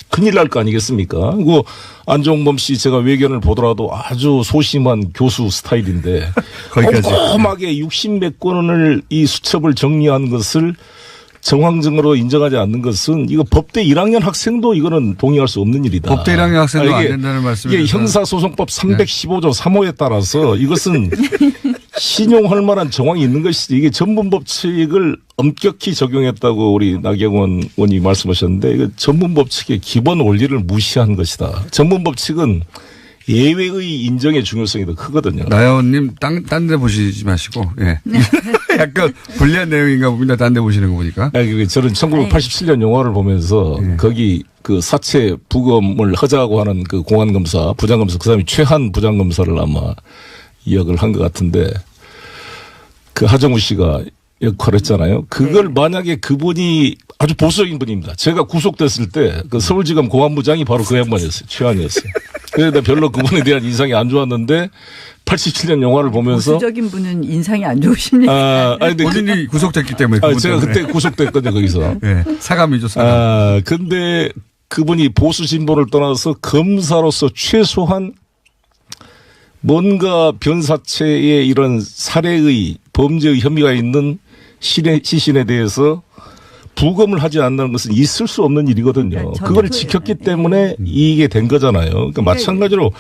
큰일 날 거 아니겠습니까? 그 안종범 씨 제가 외견을 보더라도 아주 소심한 교수 스타일인데 꼼꼼하게 60몇 건을 이 수첩을 정리한 것을 정황증으로 인정하지 않는 것은 이거 법대 1학년 학생도 이거는 동의할 수 없는 일이다. 법대 1학년 학생도 안 된다는 말씀이죠. 이게 형사소송법 315조 3호에 따라서 이것은 신용할 만한 정황이 있는 것이지 이게 전문법칙을 엄격히 적용했다고 우리 나경원 의원이 말씀하셨는데 이거 전문법칙의 기본 원리를 무시한 것이다. 전문법칙은 예외의 인정의 중요성이 더 크거든요. 나영원님 딴 데 보시지 마시고 약간 불리한 내용인가 봅니다. 딴 데 보시는 거 보니까. 아니, 저는 1987년 영화를 보면서 거기 그 사체 부검을 하자고 하는 그 공안검사, 부장검사, 그 사람이 최한 부장검사를 아마 이야기를 한 것 같은데 그 하정우 씨가 역할을 했잖아요. 그걸 만약에 그분이 아주 보수적인 분입니다. 제가 구속됐을 때 그 서울지검 공안부장이 바로 그 양반이었어요. 최한이었어요. 그래서 내가 별로 그분에 대한 인상이 안 좋았는데 87년 영화를 보면서 보수적인 분은 인상이 안 좋으십니까? 아니, 근데 본인이 구속됐기 때문에. 제가 그때 구속됐거든요, 거기서. 네, 사감이죠, 사감. 근데 그분이 보수 진보를 떠나서 검사로서 최소한 뭔가 변사체의 이런 살해의 범죄의 혐의가 있는 시신에 대해서 부검을 하지 않는 것은 있을 수 없는 일이거든요. 그걸 지켰기 때문에 이게 된 거잖아요. 그러니까 마찬가지로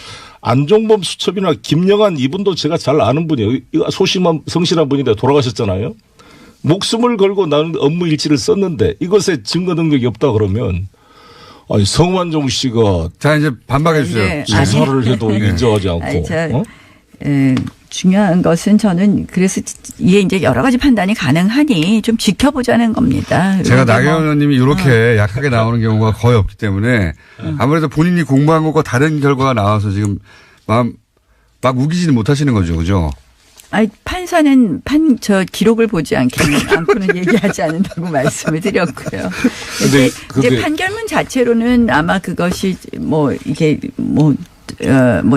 안종범 수첩이나 김영한 이분도 제가 잘 아는 분이에요. 소심한 성실한 분인데 돌아가셨잖아요. 목숨을 걸고 나는 업무 일지를 썼는데 이것에 증거 능력이 없다 그러면 아니 성완종 씨가 자 이제 반박해 주세요. 자살을 해도 인정하지 않고. 중요한 것은 저는 그래서 이게 이제 여러 가지 판단이 가능하니 좀 지켜보자는 겁니다. 제가 나경원 의원님이 이렇게 약하게 나오는 경우가 거의 없기 때문에 아무래도 본인이 공부한 것과 다른 결과가 나와서 지금 막 우기지는 못하시는 거죠, 그죠? 아니, 판사는 기록을 보지 않고는 얘기하지 않는다고 말씀을 드렸고요. 근데 이제 판결문 자체로는 아마 그것이 이게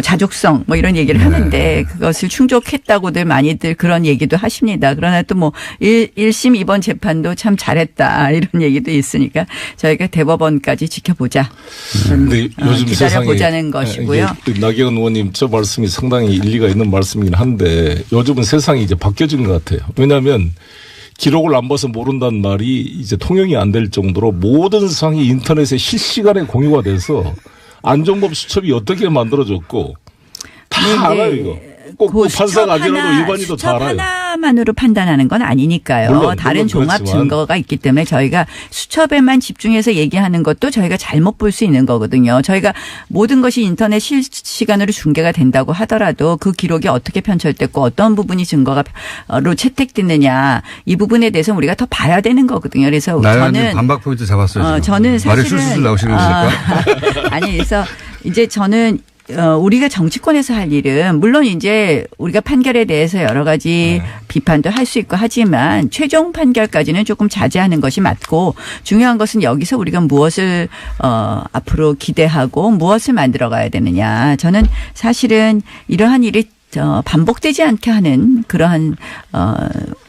자족성 이런 얘기를 하는데 그것을 충족했다고들 많이들 그런 얘기도 하십니다. 그러나 또 1심 2번 재판도 참 잘했다 이런 얘기도 있으니까 저희가 대법원까지 지켜보자. 근데 요즘 기다려보자는 것이고요. 나경원 의원님 저 말씀이 상당히 일리가 있는 말씀이긴 한데 요즘은 세상이 이제 바뀌어진 것 같아요. 왜냐하면 기록을 안 봐서 모른다는 말이 이제 통용이 안 될 정도로 모든 사항이 인터넷에 실시간에 공유가 돼서 안종범 수첩이 어떻게 만들어졌고 다 알아요 이거. 꼭 판사가 아니라도 일반인도 다 알아요. 수첩 하나만으로 판단하는 건 아니니까요. 다른 종합 증거가 있기 때문에 저희가 수첩에만 집중해서 얘기하는 것도 저희가 잘못 볼 수 있는 거거든요. 저희가 모든 것이 인터넷 실시간으로 중계가 된다고 하더라도 그 기록이 어떻게 편철됐고 어떤 부분이 증거로 채택됐느냐 이 부분에 대해서 우리가 더 봐야 되는 거거든요. 그래서 저는 반박 포인트 잡았어요. 저는 사실은 말이 술술 나오시는 겁니까? 아니 그래서 이제 저는 우리가 정치권에서 할 일은 물론 이제 우리가 판결에 대해서 여러 가지 비판도 할 수 있고 하지만 최종 판결까지는 조금 자제하는 것이 맞고 중요한 것은 여기서 우리가 무엇을 앞으로 기대하고 무엇을 만들어 가야 되느냐. 저는 사실은 이러한 일이 반복되지 않게 하는 그러한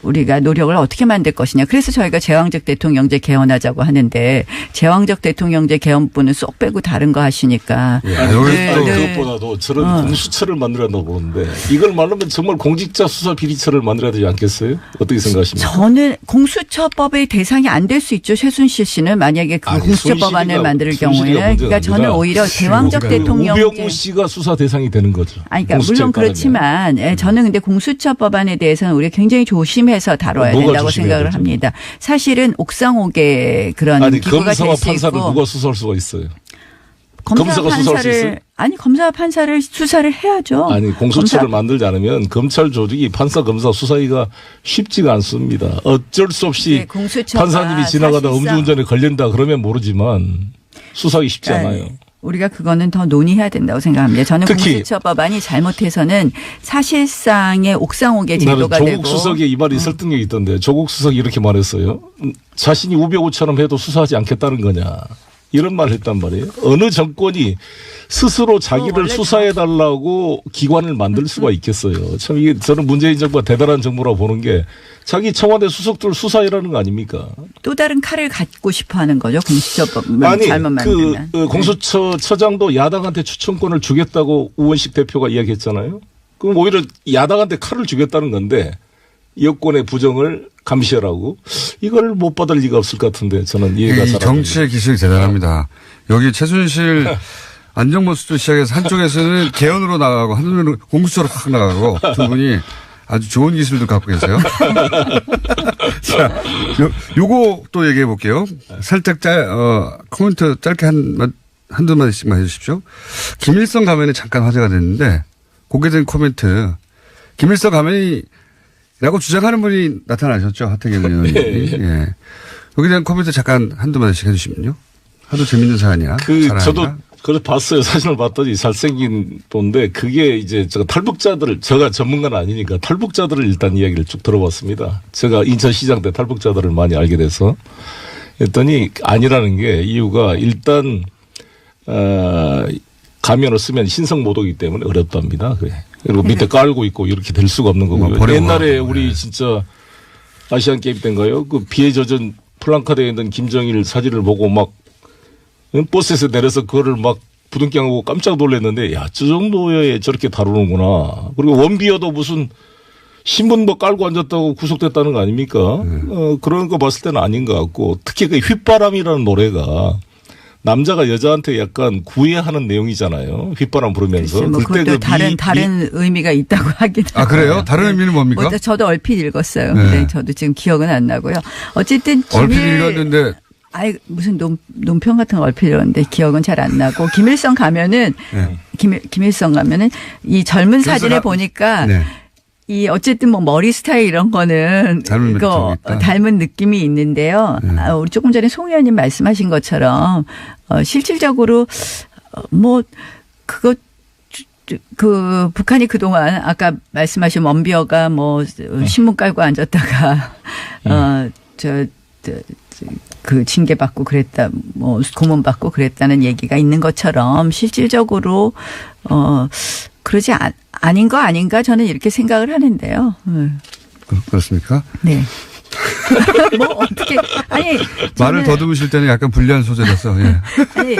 우리가 노력을 어떻게 만들 것이냐. 그래서 저희가 제왕적 대통령제 개헌하자고 하는데 제왕적 대통령제 개헌분은 쏙 빼고 다른 거 하시니까. 그것보다도 저런 공수처를 만들어야 한다고 보는데 이걸 말하면 정말 공직자 수사 비리처를 만들어야 되지 않겠어요? 어떻게 생각하십니까? 저는 공수처법의 대상이 안 될 수 있죠. 최순실 씨는 만약에 그 공수처법안을 만들 경우에는. 그러니까 저는 오히려 제왕적 대통령제. 우병우 씨가 수사 대상이 되는 거죠. 아니, 그러니까 물론 그렇지만 저는 근데 공수처법안에 대해서는 우리가 굉장히 조심해서 다뤄야 된다고 생각을 되죠? 합니다. 사실은 옥상옥의 그런 기구가 될 수 있고. 검사와 판사를 누가 수사할 수가 있어요? 검사가 수사할 수 있어요? 아니 검사와 판사를 수사를 해야죠. 아니 공수처를 만들지 않으면 검찰 조직이 판사 검사 수사하기가 쉽지가 않습니다. 어쩔 수 없이 판사님이 지나가다 음주운전에 걸린다 그러면 모르지만 수사하기 쉽지 않아요. 우리가 그거는 더 논의해야 된다고 생각합니다. 저는 공수처법안이 잘못해서는 사실상의 옥상옥의 제도가 되고. 조국 수석의 이 말이 설득력이 있던데 조국 수석이 이렇게 말했어요. 자신이 우병우처럼 해도 수사하지 않겠다는 거냐. 이런 말을 했단 말이에요. 어느 정권이 스스로 자기를 수사해달라고 기관을 만들 수가 있겠어요. 참 이게 저는 문재인 정부가 대단한 정부라고 보는 게 자기 청와대 수석들 수사해라는 거 아닙니까? 또 다른 칼을 갖고 싶어 하는 거죠. 공수처법만 잘못 만들면. 공수처장도 야당한테 추천권을 주겠다고 우원식 대표가 이야기했잖아요. 그럼 오히려 야당한테 칼을 주겠다는 건데 여권의 부정을 감시하라고 이걸 못 받을 리가 없을 것 같은데 저는 이해가 잘 안 정치의 기술이 대단합니다. 여기 최순실 안정범 수도 시작해서 한쪽에서는 개헌으로 나가고 한쪽에는 공수처로 확 나가고 두 분이 아주 좋은 기술도 갖고 계세요. 자, 요거 또 얘기해 볼게요. 살짝 코멘트 짧게 한두 마디씩만 해 주십시오. 김일성 가면이 잠깐 화제가 됐는데 공개된 코멘트. 김일성 가면이 라고 주장하는 분이 나타나셨죠. 하태경 의원이. 예. 여기에 대한 코멘트 잠깐 한두 마디씩 해주시면요. 하도 재밌는 사안이야. 저도 그래서 봤어요. 사진을 봤더니 잘생긴 분인데 그게 이제 제가 탈북자들을 제가 전문가는 아니니까 탈북자들을 일단 이야기를 쭉 들어봤습니다. 제가 인천시장 때 탈북자들을 많이 알게 돼서 했더니 아니라는 게 이유가 일단 가면을 쓰면 신성모독이기 때문에 어렵답니다. 그래. 그리고 밑에 깔고 있고 이렇게 될 수가 없는 거고요. 옛날에 우리 진짜 아시안 게임 때인가요? 그 비에 젖은 플랜카드에 있는 김정일 사진을 보고 막 버스에서 내려서 그거를 막 부둥켜하고 깜짝 놀랐는데 야, 저 정도에 저렇게 다루는구나. 그리고 원비어도 무슨 신문도 깔고 앉았다고 구속됐다는 거 아닙니까? 그런 거 봤을 때는 아닌 것 같고 특히 그 휘바람이라는 노래가 남자가 여자한테 약간 구애하는 내용이잖아요. 휘바람 부르면서. 뭐 그것도 다른 의미가 있다고 하긴. 아, 그래요? 다른 의미는 뭡니까? 저도 얼핏 읽었어요. 네. 근데 저도 지금 기억은 안 나고요. 어쨌든 얼핏 읽었는데. 아이 무슨 논평 같은 거 얼핏 읽었는데 기억은 잘 안 나고 김일성 가면은 네. 김일성 가면은 이 젊은 사진에 보니까 네. 이 어쨌든 뭐 머리 스타일 이런 거는 닮은 느낌이 있는데요. 우리 조금 전에 송 의원님 말씀하신 것처럼 실질적으로 뭐 그거 그 북한이 그동안 아까 말씀하신 원비어가 뭐 신문 깔고 앉았다가 그 징계받고 그랬다, 뭐 고문받고 그랬다는 얘기가 있는 것처럼 실질적으로 그러지 아닌 거 아닌가 저는 이렇게 생각을 하는데요. 그렇습니까? 네. 뭐 어떻게 아니 말을 더듬으실 때는 약간 불리한 소재라서. 예. 아니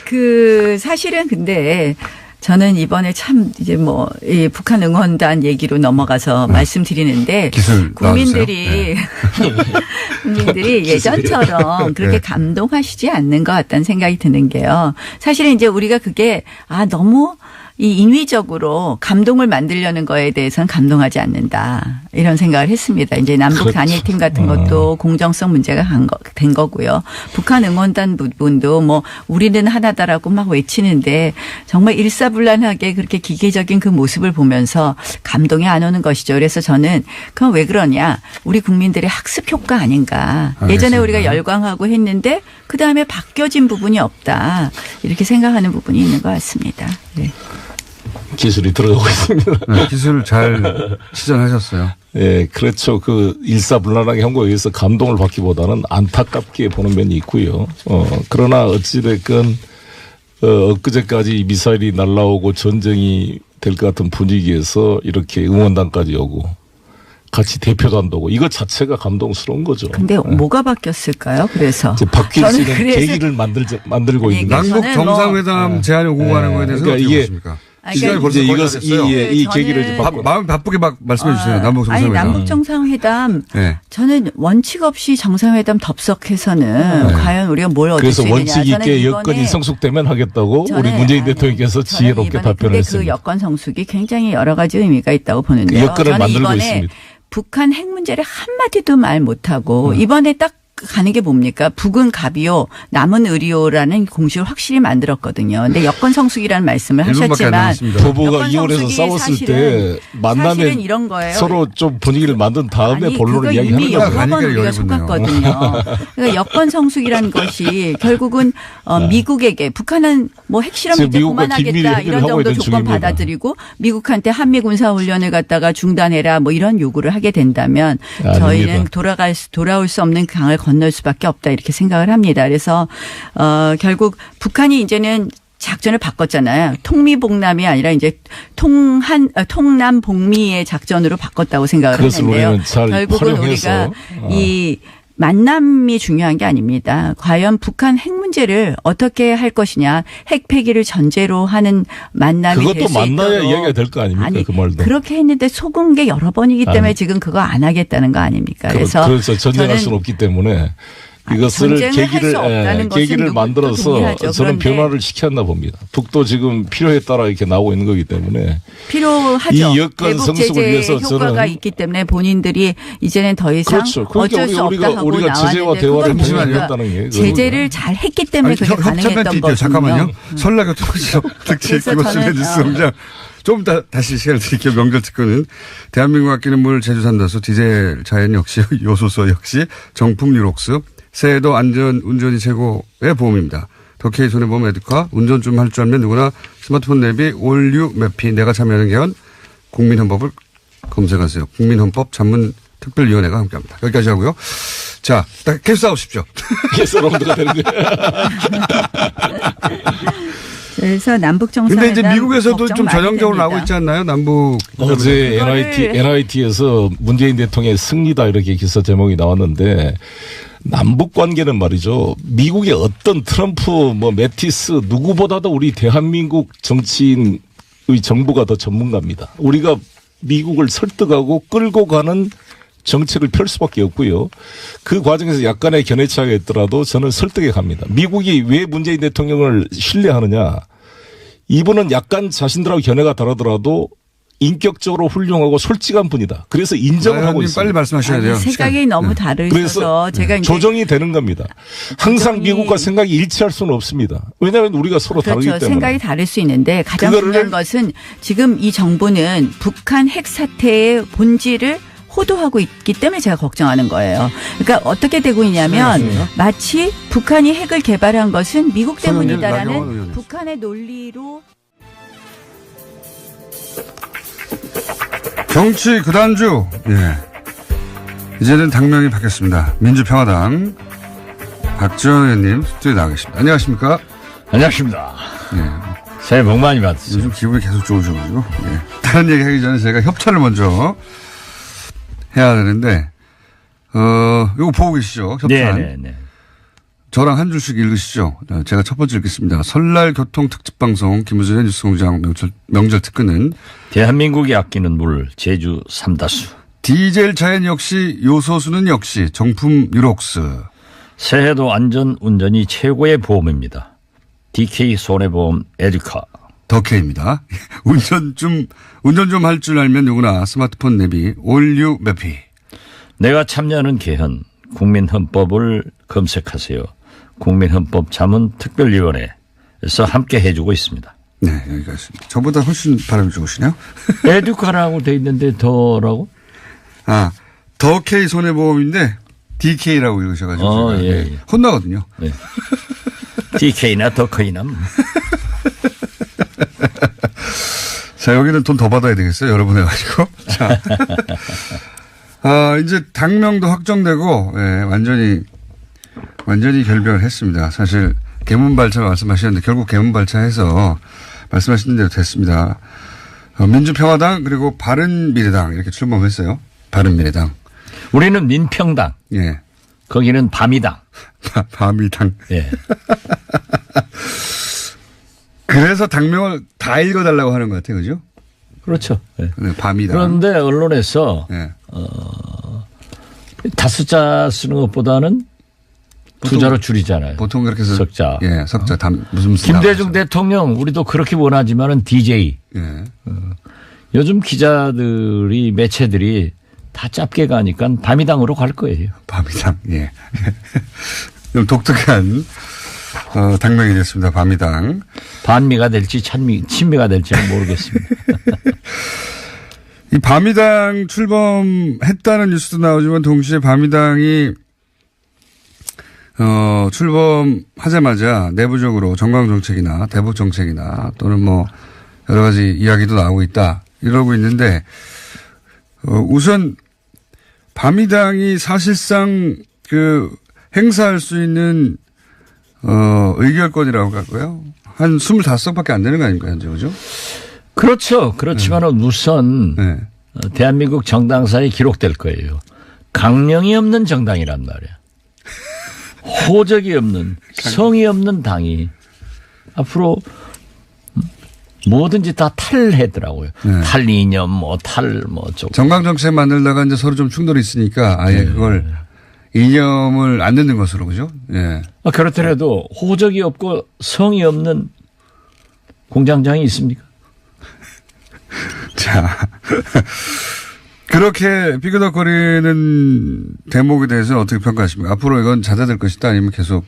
그 사실은 근데. 저는 이번에 참 이제 뭐 이 북한 응원단 얘기로 넘어가서 말씀드리는데 국민들이 국민들이 예전처럼 그렇게 감동하시지 않는 것 같다는 생각이 드는 게요. 사실은 이제 우리가 그게 너무 이 인위적으로 감동을 만들려는 거에 대해서는 감동하지 않는다. 이런 생각을 했습니다. 이제 남북 그렇죠. 단일팀 같은 것도 공정성 문제가 된 거고요. 북한 응원단 부분도 뭐 우리는 하나다라고 막 외치는데 정말 일사불란하게 그렇게 기계적인 그 모습을 보면서 감동이 안 오는 것이죠. 그래서 저는 그건 왜 그러냐. 우리 국민들의 학습 효과 아닌가. 알겠습니다. 예전에 우리가 열광하고 했는데 그다음에 바뀌어진 부분이 없다. 이렇게 생각하는 부분이 있는 것 같습니다. 네. 기술이 들어가고 있습니다. 네, 기술을 잘 시전하셨어요. 예, 그렇죠. 그 일사불란하게 한 거에 의해서 감동을 받기보다는 안타깝게 보는 면이 있고요. 그러나 어찌됐건 엊그제까지 미사일이 날라오고 전쟁이 될 것 같은 분위기에서 이렇게 응원단까지 오고 같이 대표단도 오고 이것 자체가 감동스러운 거죠. 근데 뭐가 바뀌었을까요? 그래서 바뀔 수 있는 계기를 만들고 있는 거죠. 남북 정상회담 제안이 오고 가는 거에 대해서 어떻게 보십니까? 시간이 벌써 거의 다 됐어요. 이 계기를 이제 마음 바쁘게 막 말씀해 주세요. 남북 정상회담. 아니 남북 정상회담 네. 저는 원칙 없이 정상회담 덥석해서는 과연 우리가 뭘 얻을 수 그래서 있느냐. 원칙 있게 여건이 성숙되면 하겠다고 우리 문재인 대통령께서 지혜롭게 답변을 근데 했습니다. 그 여건 성숙이 굉장히 여러 가지 의미가 있다고 보는데요. 그 여건을 저는 만들고 이번에 있습니다. 북한 핵 문제를 한마디도 말 못하고 이번에 딱 가는 게 뭡니까? 북은 갑이요, 남은 의리요라는 공식을 확실히 만들었거든요. 근데 여건 성숙이라는 말씀을 1분밖에 안 하셨지만 남았습니다. 부부가 여건 이혼해서 성숙이 싸웠을 때 만나면 사실은 이런 거예요. 서로 좀 분위기를 만든 다음에 아니, 본론을 그거 이야기하는 이미 거예요. 여러 번 우리가 여기군요. 속았거든요. 그러니까 여건 성숙이라는 것이 결국은 미국에게 북한은 뭐 핵실험 지금 이제 미국과 긴밀히 그만하겠다 협의를 이런 하고 정도 있는 조건 중입니다. 받아들이고 미국한테 한미 군사 훈련을 갖다가 중단해라 뭐 이런 요구를 하게 된다면 저희는 돌아올 수 없는 강을 건널 수밖에 없다 이렇게 생각을 합니다. 그래서 결국 북한이 이제는 작전을 바꿨잖아요. 통미복남이 아니라 이제 통남 복미의 작전으로 바꿨다고 생각을 그것을 하는데요. 우리는 잘 결국은 활용해서. 우리가 이 만남이 중요한 게 아닙니다. 과연 북한 핵 문제를 어떻게 할 것이냐. 핵 폐기를 전제로 하는 만남이 될 그것도 수 만나야 있도록. 이야기가 될 거 아닙니까? 아니, 그 말도. 그렇게 했는데 속은 게 여러 번이기 때문에 지금 그거 안 하겠다는 거 아닙니까? 그래서 전쟁할 저는 수는 없기 때문에 이것을 전쟁을 할수 없다는 것은 계기를 누구도 만들어서 동의하죠. 저는 그런데 변화를 시켰나 봅니다. 북도 지금 필요에 따라 이렇게 나오고 있는 거기 때문에 필요하죠. 이 여건 대북 성숙을 제재의 위해서 효과가 저는 있기 때문에 본인들이 이제는 더 이상 그렇죠. 그러니까 어쩔 수 없다 하고 우리가 제재와 나왔는데 대화를 그건 통해서 뭡니까? 했다는 게 제재를 잘 했기 때문에 그게 가능했던 거거든요. 잠깐만요. 설날 교통지역 특집 그래서 김어준의 저는 뉴스 공장 좀 다시 시간을 드릴게요. 명절 특근은. 대한민국 아끼는 물 제주 삼다수, 디젤 자연 역시, 요소수 역시, 정품 유록스, 새해도 안전 운전이 최고의 보험입니다. 더케이 손해보험 에듀카, 운전 좀 할 줄 알면 누구나 스마트폰 내비 올류 매피, 내가 참여하는 개헌, 국민헌법을 검색하세요. 국민헌법 전문 특별위원회가 함께합니다. 여기까지 하고요. 자, 계속 싸우십시오. 계속 롱드가 되는 거예요. 그래서 남북 정상회담. 근데 이제 미국에서도 걱정 좀 많이 전형적으로 됩니다. 나오고 있지 않나요? 남북. 어제 NIT에서 문재인 대통령의 승리다 이렇게 기사 제목이 나왔는데 남북 관계는 말이죠. 미국의 어떤 트럼프, 매티스 누구보다도 우리 대한민국 정치인의 정부가 더 전문가입니다. 우리가 미국을 설득하고 끌고 가는 정책을 펼 수밖에 없고요. 그 과정에서 약간의 견해차가 있더라도 저는 설득에 갑니다. 미국이 왜 문재인 대통령을 신뢰하느냐. 이분은 약간 자신들하고 견해가 다르더라도 인격적으로 훌륭하고 솔직한 분이다. 그래서 인정을 하고 있습니다. 빨리 말씀하셔야 돼요. 생각이 너무 다르셔서 그래서 제가 이제 조정이 되는 겁니다. 항상 미국과 생각이 일치할 수는 없습니다. 왜냐하면 우리가 서로 다르기 그렇죠. 때문에. 생각이 다를 수 있는데 가장 중요한 것은 지금 이 정부는 북한 핵 사태의 본질을 호도하고 있기 때문에 제가 걱정하는 거예요. 그러니까 어떻게 되고 있냐면 마치 북한이 핵을 개발한 것은 미국 나경원 때문이다라는 의원님. 북한의 논리로. 정치 구단주. 예. 이제는 당명이 바뀌었습니다. 민주평화당 박지원 의원님 스튜디오에 나와 계십니다. 안녕하십니까? 안녕하십니까. 예. 새해 복 많이 받으세요. 요즘 기분이 계속 좋으셔가지고. 예. 다른 얘기 하기 전에 제가 협찬을 먼저 해야 되는데, 이거 보고 계시죠? 협찬. 네네네. 저랑 한 줄씩 읽으시죠. 제가 첫 번째 읽겠습니다. 설날 교통 특집 방송 김우준의 뉴스공장 명절 특근은 대한민국이 아끼는 물 제주 삼다수. 디젤 자연 역시 요소수는 역시 정품 유록스. 새해도 안전 운전이 최고의 보험입니다. DK 손해보험 에듀카. 더케입니다. 운전 좀 할 줄 알면 누구나 스마트폰 내비 올류 매피. 내가 참여하는 개헌 국민헌법을 검색하세요. 국민헌법 자문특별위원회에서 함께 해주고 있습니다. 네, 여기가 있습니다. 저보다 훨씬 발음이 좋으시네요. 에듀카라고 돼 있는데 더라고? 아, 더케이 손해보험인데 DK라고 읽으셔가지고 제가, 예. 네, 혼나거든요. 네. DK나 더커이나. 자, 여기는 돈 더 받아야 되겠어요. 여러 분 해가지고. 자. 이제 당명도 확정되고, 예, 완전히 결별했습니다. 사실, 개문발차 말씀하셨는데, 결국 개문발차해서 말씀하신 대로 됐습니다. 민주평화당, 그리고 바른미래당, 이렇게 출범했어요. 바른미래당. 우리는 민평당. 예. 거기는 밤이당. 밤이당. 예. 그래서 당명을 다 읽어달라고 하는 것 같아요. 그죠? 그렇죠. 예. 네, 밤이당. 그런데 언론에서 예. 다섯 자 쓰는 것보다는 두 자로 줄이잖아요. 보통 그렇게 해서. 석자. 예, 석자, 무슨 김대중 대통령 우리도 그렇게 원하지만은 DJ. 예. 요즘 기자들이 매체들이 다 짧게 가니까 밤이당으로 갈 거예요. 밤이당. 예. 좀 독특한 당명이 됐습니다. 밤이당. 반미가 될지 친미가 될지는 모르겠습니다. 이 밤이당 출범했다는 뉴스도 나오지만 동시에 밤이당이 출범하자마자 내부적으로 정강정책이나 대북정책이나 또는 뭐 여러 가지 이야기도 나오고 있다 이러고 있는데 우선 밤이당이 사실상 그 행사할 수 있는 의결권이라고 할까요? 한 25석밖에 안 되는 거 아닙니까 현재 그죠? 그렇죠. 그렇지만은 우선 네. 대한민국 정당사에 기록될 거예요. 강령이 없는 정당이란 말이야. 호적이 없는 성이 없는 당이 앞으로 뭐든지 다 탈해더라고요. 네. 탈이념 어쩌고. 정강정책 만들다가 이제 서로 좀 충돌이 있으니까 아예 그걸 이념을 안 듣는 것으로 그죠? 예. 그렇더라도 호적이 없고 성이 없는 공장장이 있습니까? 자. 그렇게 삐그덕거리는 대목에 대해서 어떻게 평가하십니까? 앞으로 이건 잦아들 것이다 아니면 계속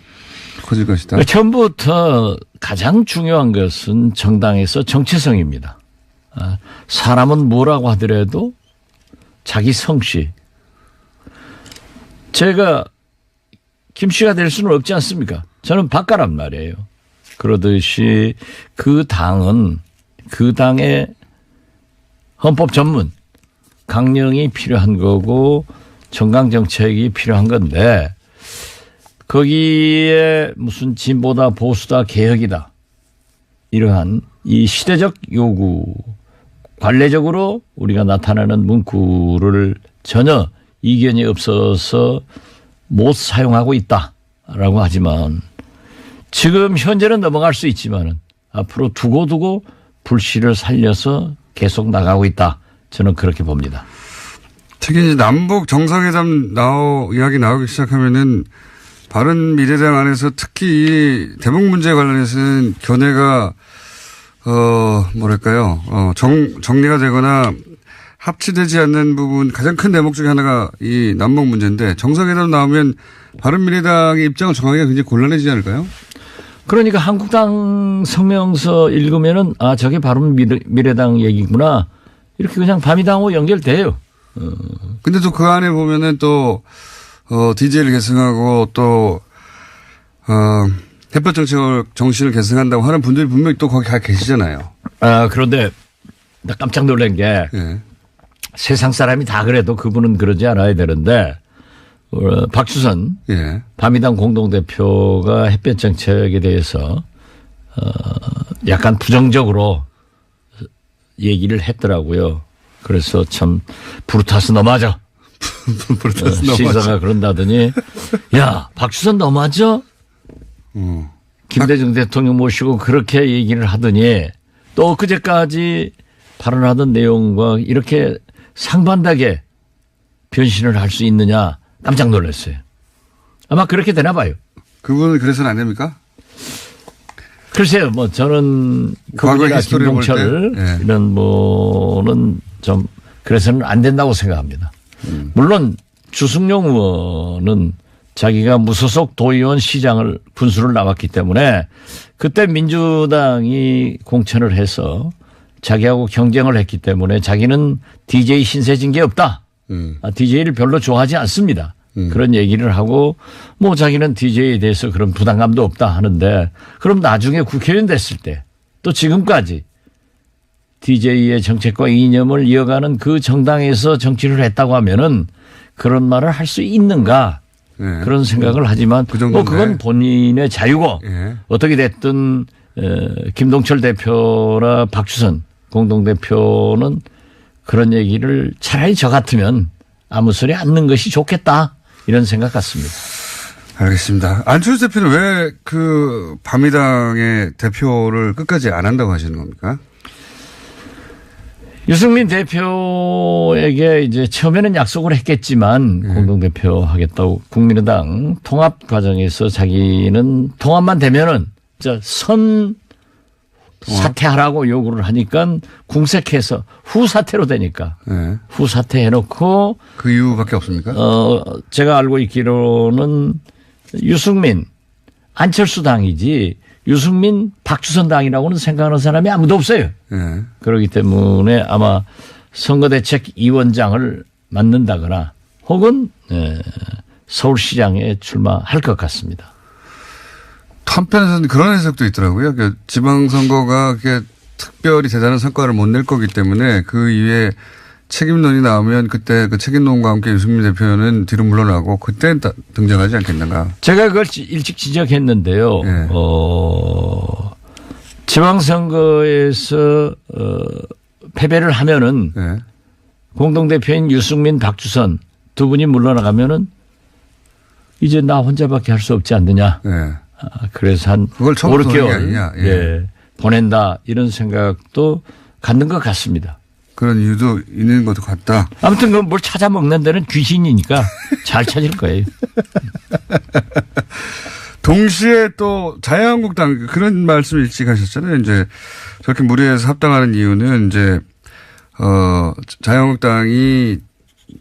커질 것이다? 처음부터 가장 중요한 것은 정당에서 정체성입니다. 사람은 뭐라고 하더라도 자기 성씨. 제가 김씨가 될 수는 없지 않습니까? 저는 박가란 말이에요. 그러듯이 그 당은 그 당의 헌법 전문 강령이 필요한 거고 정강정책이 필요한 건데 거기에 무슨 진보다 보수다 개혁이다 이러한 이 시대적 요구 관례적으로 우리가 나타내는 문구를 전혀 이견이 없어서 못 사용하고 있다라고 하지만 지금 현재는 넘어갈 수 있지만은 앞으로 두고두고 불씨를 살려서 계속 나가고 있다. 저는 그렇게 봅니다. 특히 이제 남북 정상회담 이야기 나오기 시작하면은 바른미래당 안에서 특히 이 대북 문제 관련해서는 견해가 뭐랄까요 정리가 되거나 합치되지 않는 부분 가장 큰 대목 중에 하나가 이 남북 문제인데 정상회담 나오면 바른미래당의 입장을 정하기가 굉장히 곤란해지지 않을까요? 그러니까 한국당 성명서 읽으면은 저게 바른미래당 얘기구나 이렇게 그냥 밤이당하고 연결돼요. 근데 또 그 안에 보면은 또 DJ를 계승하고 또 햇볕 정신을 계승한다고 하는 분들이 분명히 또 거기 가 계시잖아요. 그런데 나 깜짝 놀란 게 예. 세상 사람이 다 그래도 그분은 그러지 않아야 되는데 박주선 예. 바미당 공동대표가 햇볕 정책에 대해서 약간 부정적으로 얘기를 했더라고요. 그래서 참 부르타스 너무하죠. 부르타스 너무하죠. 시사가 그런다더니 야 박주선 너무하죠. 김대중 대통령 모시고 그렇게 얘기를 하더니 또 그제까지 발언하던 내용과 이렇게 상반되게 변신을 할 수 있느냐 깜짝 놀랐어요. 아마 그렇게 되나 봐요. 그분은 그래서는 안 됩니까? 글쎄요, 뭐 저는 과거 그분이나 히스토리를 볼 김동철 때, 예. 이런 분은 좀 그래서는 안 된다고 생각합니다. 물론 주승용 의원은 자기가 무소속 도의원 시장을 군수를 나왔기 때문에 그때 민주당이 공천을 해서 자기하고 경쟁을 했기 때문에 자기는 DJ 신세 진 게 없다. DJ를 별로 좋아하지 않습니다. 그런 얘기를 하고 뭐 자기는 DJ에 대해서 그런 부담감도 없다 하는데 그럼 나중에 국회의원 됐을 때 또 지금까지 DJ의 정책과 이념을 이어가는 그 정당에서 정치를 했다고 하면은 그런 말을 할 수 있는가 예. 그런 생각을 하지만 그 정도인데. 뭐 그건 본인의 자유고 예. 어떻게 됐든 김동철 대표나 박주선 공동대표는 그런 얘기를 차라리 저 같으면 아무 소리 안 넣는 것이 좋겠다 이런 생각 같습니다. 알겠습니다. 안철수 대표는 왜 그 바미당의 대표를 끝까지 안 한다고 하시는 겁니까? 유승민 대표에게 이제 처음에는 약속을 했겠지만 공동대표 하겠다고 국민의당 통합 과정에서 자기는 통합만 되면은 사퇴하라고 요구를 하니까 궁색해서 후사퇴로 되니까 네. 후사퇴 해놓고 그 이유밖에 없습니까? 제가 알고 있기로는 유승민 안철수 당이지 유승민 박주선 당이라고는 생각하는 사람이 아무도 없어요. 네. 그렇기 때문에 아마 선거대책위원장을 맡는다거나 혹은 서울시장에 출마할 것 같습니다. 한편에서는 그런 해석도 있더라고요. 그 지방선거가 그렇게 특별히 대단한 성과를 못 낼 거기 때문에 그 이후에 책임론이 나오면 그때 그 책임론과 함께 유승민 대표는 뒤로 물러나고 그때 등장하지 않겠는가. 제가 그걸 일찍 지적했는데요. 네. 지방선거에서 패배를 하면은 네. 공동대표인 유승민, 박주선 두 분이 물러나가면은 이제 나 혼자밖에 할 수 없지 않느냐. 네. 그래서 한 그걸 5, 6개월 게 아니냐. 예. 보낸다 이런 생각도 갖는 것 같습니다. 그런 이유도 있는 것도 같다. 아무튼 뭘 찾아 먹는 데는 귀신이니까 잘 찾을 거예요. 동시에 또 자유한국당 그런 말씀을 일찍 하셨잖아요. 이제 저렇게 무리해서 합당하는 이유는 이제 자유한국당이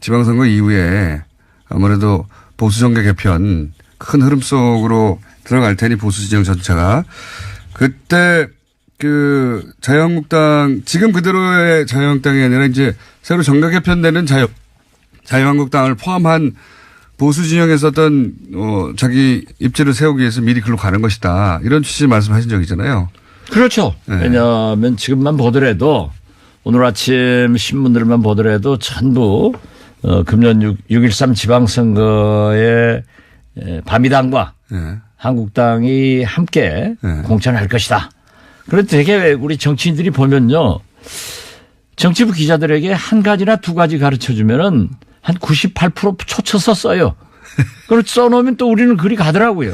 지방선거 이후에 아무래도 보수정계 개편 큰 흐름 속으로 들어갈 테니 보수 지정 전체가 그때 그 자유한국당 지금 그대로의 자유한국당이 아니라 이제 새로 정가 개편되는 자유한국당을 포함한 보수 진영에서 어떤 자기 입지를 세우기 위해서 미리 글로 가는 것이다. 이런 취지의 말씀하신 적이잖아요. 그렇죠. 네. 왜냐하면 지금만 보더라도 오늘 아침 신문들만 보더라도 전부 금년 6.13 지방선거에 바미당과 네. 한국당이 함께 네. 공천할 것이다. 그런데 되게 우리 정치인들이 보면요. 정치부 기자들에게 한 가지나 두 가지 가르쳐 주면은 한 98% 초쳐서 써요. 그걸 써놓으면 또 우리는 그리 가더라고요.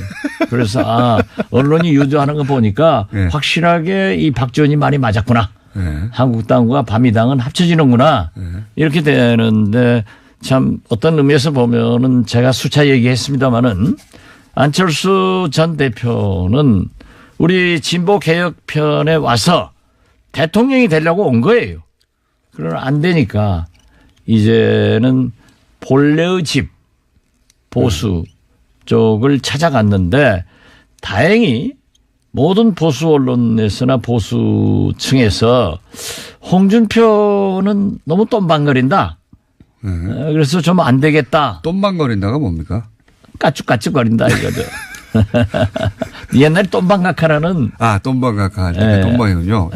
그래서 언론이 유도하는 거 보니까 네. 확실하게 이 박지원이 말이 맞았구나. 네. 한국당과 바미당은 합쳐지는구나. 네. 이렇게 되는데 참 어떤 의미에서 보면은 제가 수차 얘기했습니다마는 안철수 전 대표는 우리 진보 개혁편에 와서 대통령이 되려고 온 거예요. 그러나 안 되니까 이제는 본래의 집 보수 쪽을 찾아갔는데 다행히 모든 보수 언론에서나 보수층에서 홍준표는 너무 똠방거린다. 그래서 좀 안 되겠다. 똠방거린다가 뭡니까? 까쭉까쭉거린다 이거죠. 옛날에 똠방각하라는 똠방각하 할 때 똠방이군요.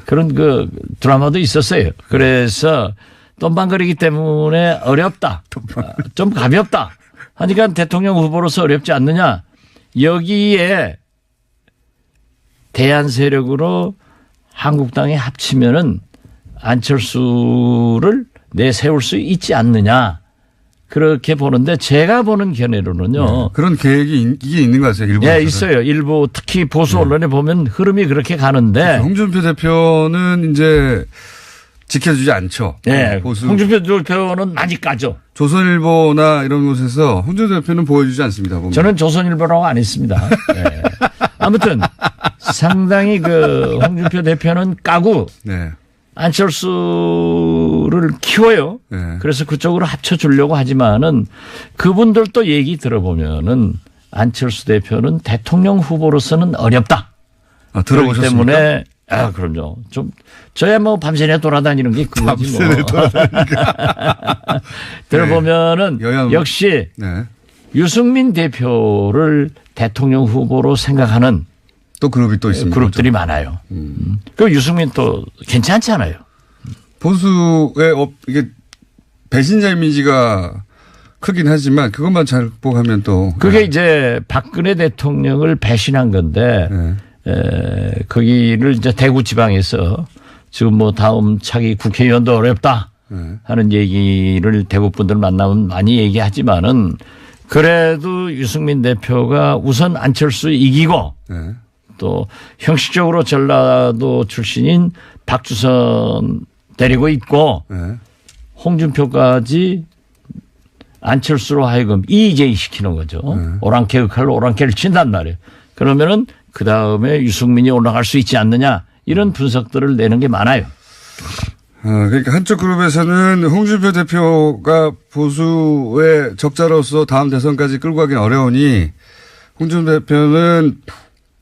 그런 그 드라마도 있었어요. 그래서 똠방거리기 때문에 어렵다. 좀 가볍다. 하니까 대통령 후보로서 어렵지 않느냐. 여기에 대안 세력으로 한국당이 합치면은 안철수를 내세울 수 있지 않느냐. 그렇게 보는데 제가 보는 견해로는요. 네. 그런 계획이 이게 있는 것 같아요. 일부. 네, 있어요. 일부 특히 보수 언론에 보면 흐름이 그렇게 가는데. 홍준표 대표는 이제 지켜주지 않죠. 네. 보수. 홍준표 대표는 많이 까죠. 조선일보나 이런 곳에서 홍준표 대표는 보여주지 않습니다. 보면. 저는 조선일보라고 안 했습니다. 네. 아무튼 상당히 그 홍준표 대표는 까고 네. 안철수를 키워요. 네. 그래서 그쪽으로 합쳐주려고 하지만은 그분들도 얘기 들어보면은 안철수 대표는 대통령 후보로서는 어렵다. 그렇기 들어보셨습니까? 때문에 그럼요. 좀 저야 뭐 밤새내 돌아다니는 게 그거지 뭐. 들어보면은 네. 역시 네. 유승민 대표를 대통령 후보로 생각하는 또 그룹이 또 있습니다. 그룹들이 많아요. 그 유승민 또 괜찮지 않아요. 보수의 이게 배신자 이미지가 크긴 하지만 그것만 잘 극복하면 또. 그게 이제 박근혜 대통령을 배신한 건데 거기를 이제 대구 지방에서 지금 뭐 다음 차기 국회의원도 어렵다 하는 얘기를 대구 분들 만나면 많이 얘기하지만은 그래도 유승민 대표가 우선 안철수 이기고 또 형식적으로 전라도 출신인 박주선 데리고 있고 홍준표까지 안철수로 하여금 이재희 시키는 거죠. 오랑캐 역할로 오랑캐를 친단 말이에요. 그러면은 그 다음에 유승민이 올라갈 수 있지 않느냐 이런 분석들을 내는 게 많아요. 그러니까 한쪽 그룹에서는 홍준표 대표가 보수의 적자로서 다음 대선까지 끌고 가긴 어려우니 홍준표 대표는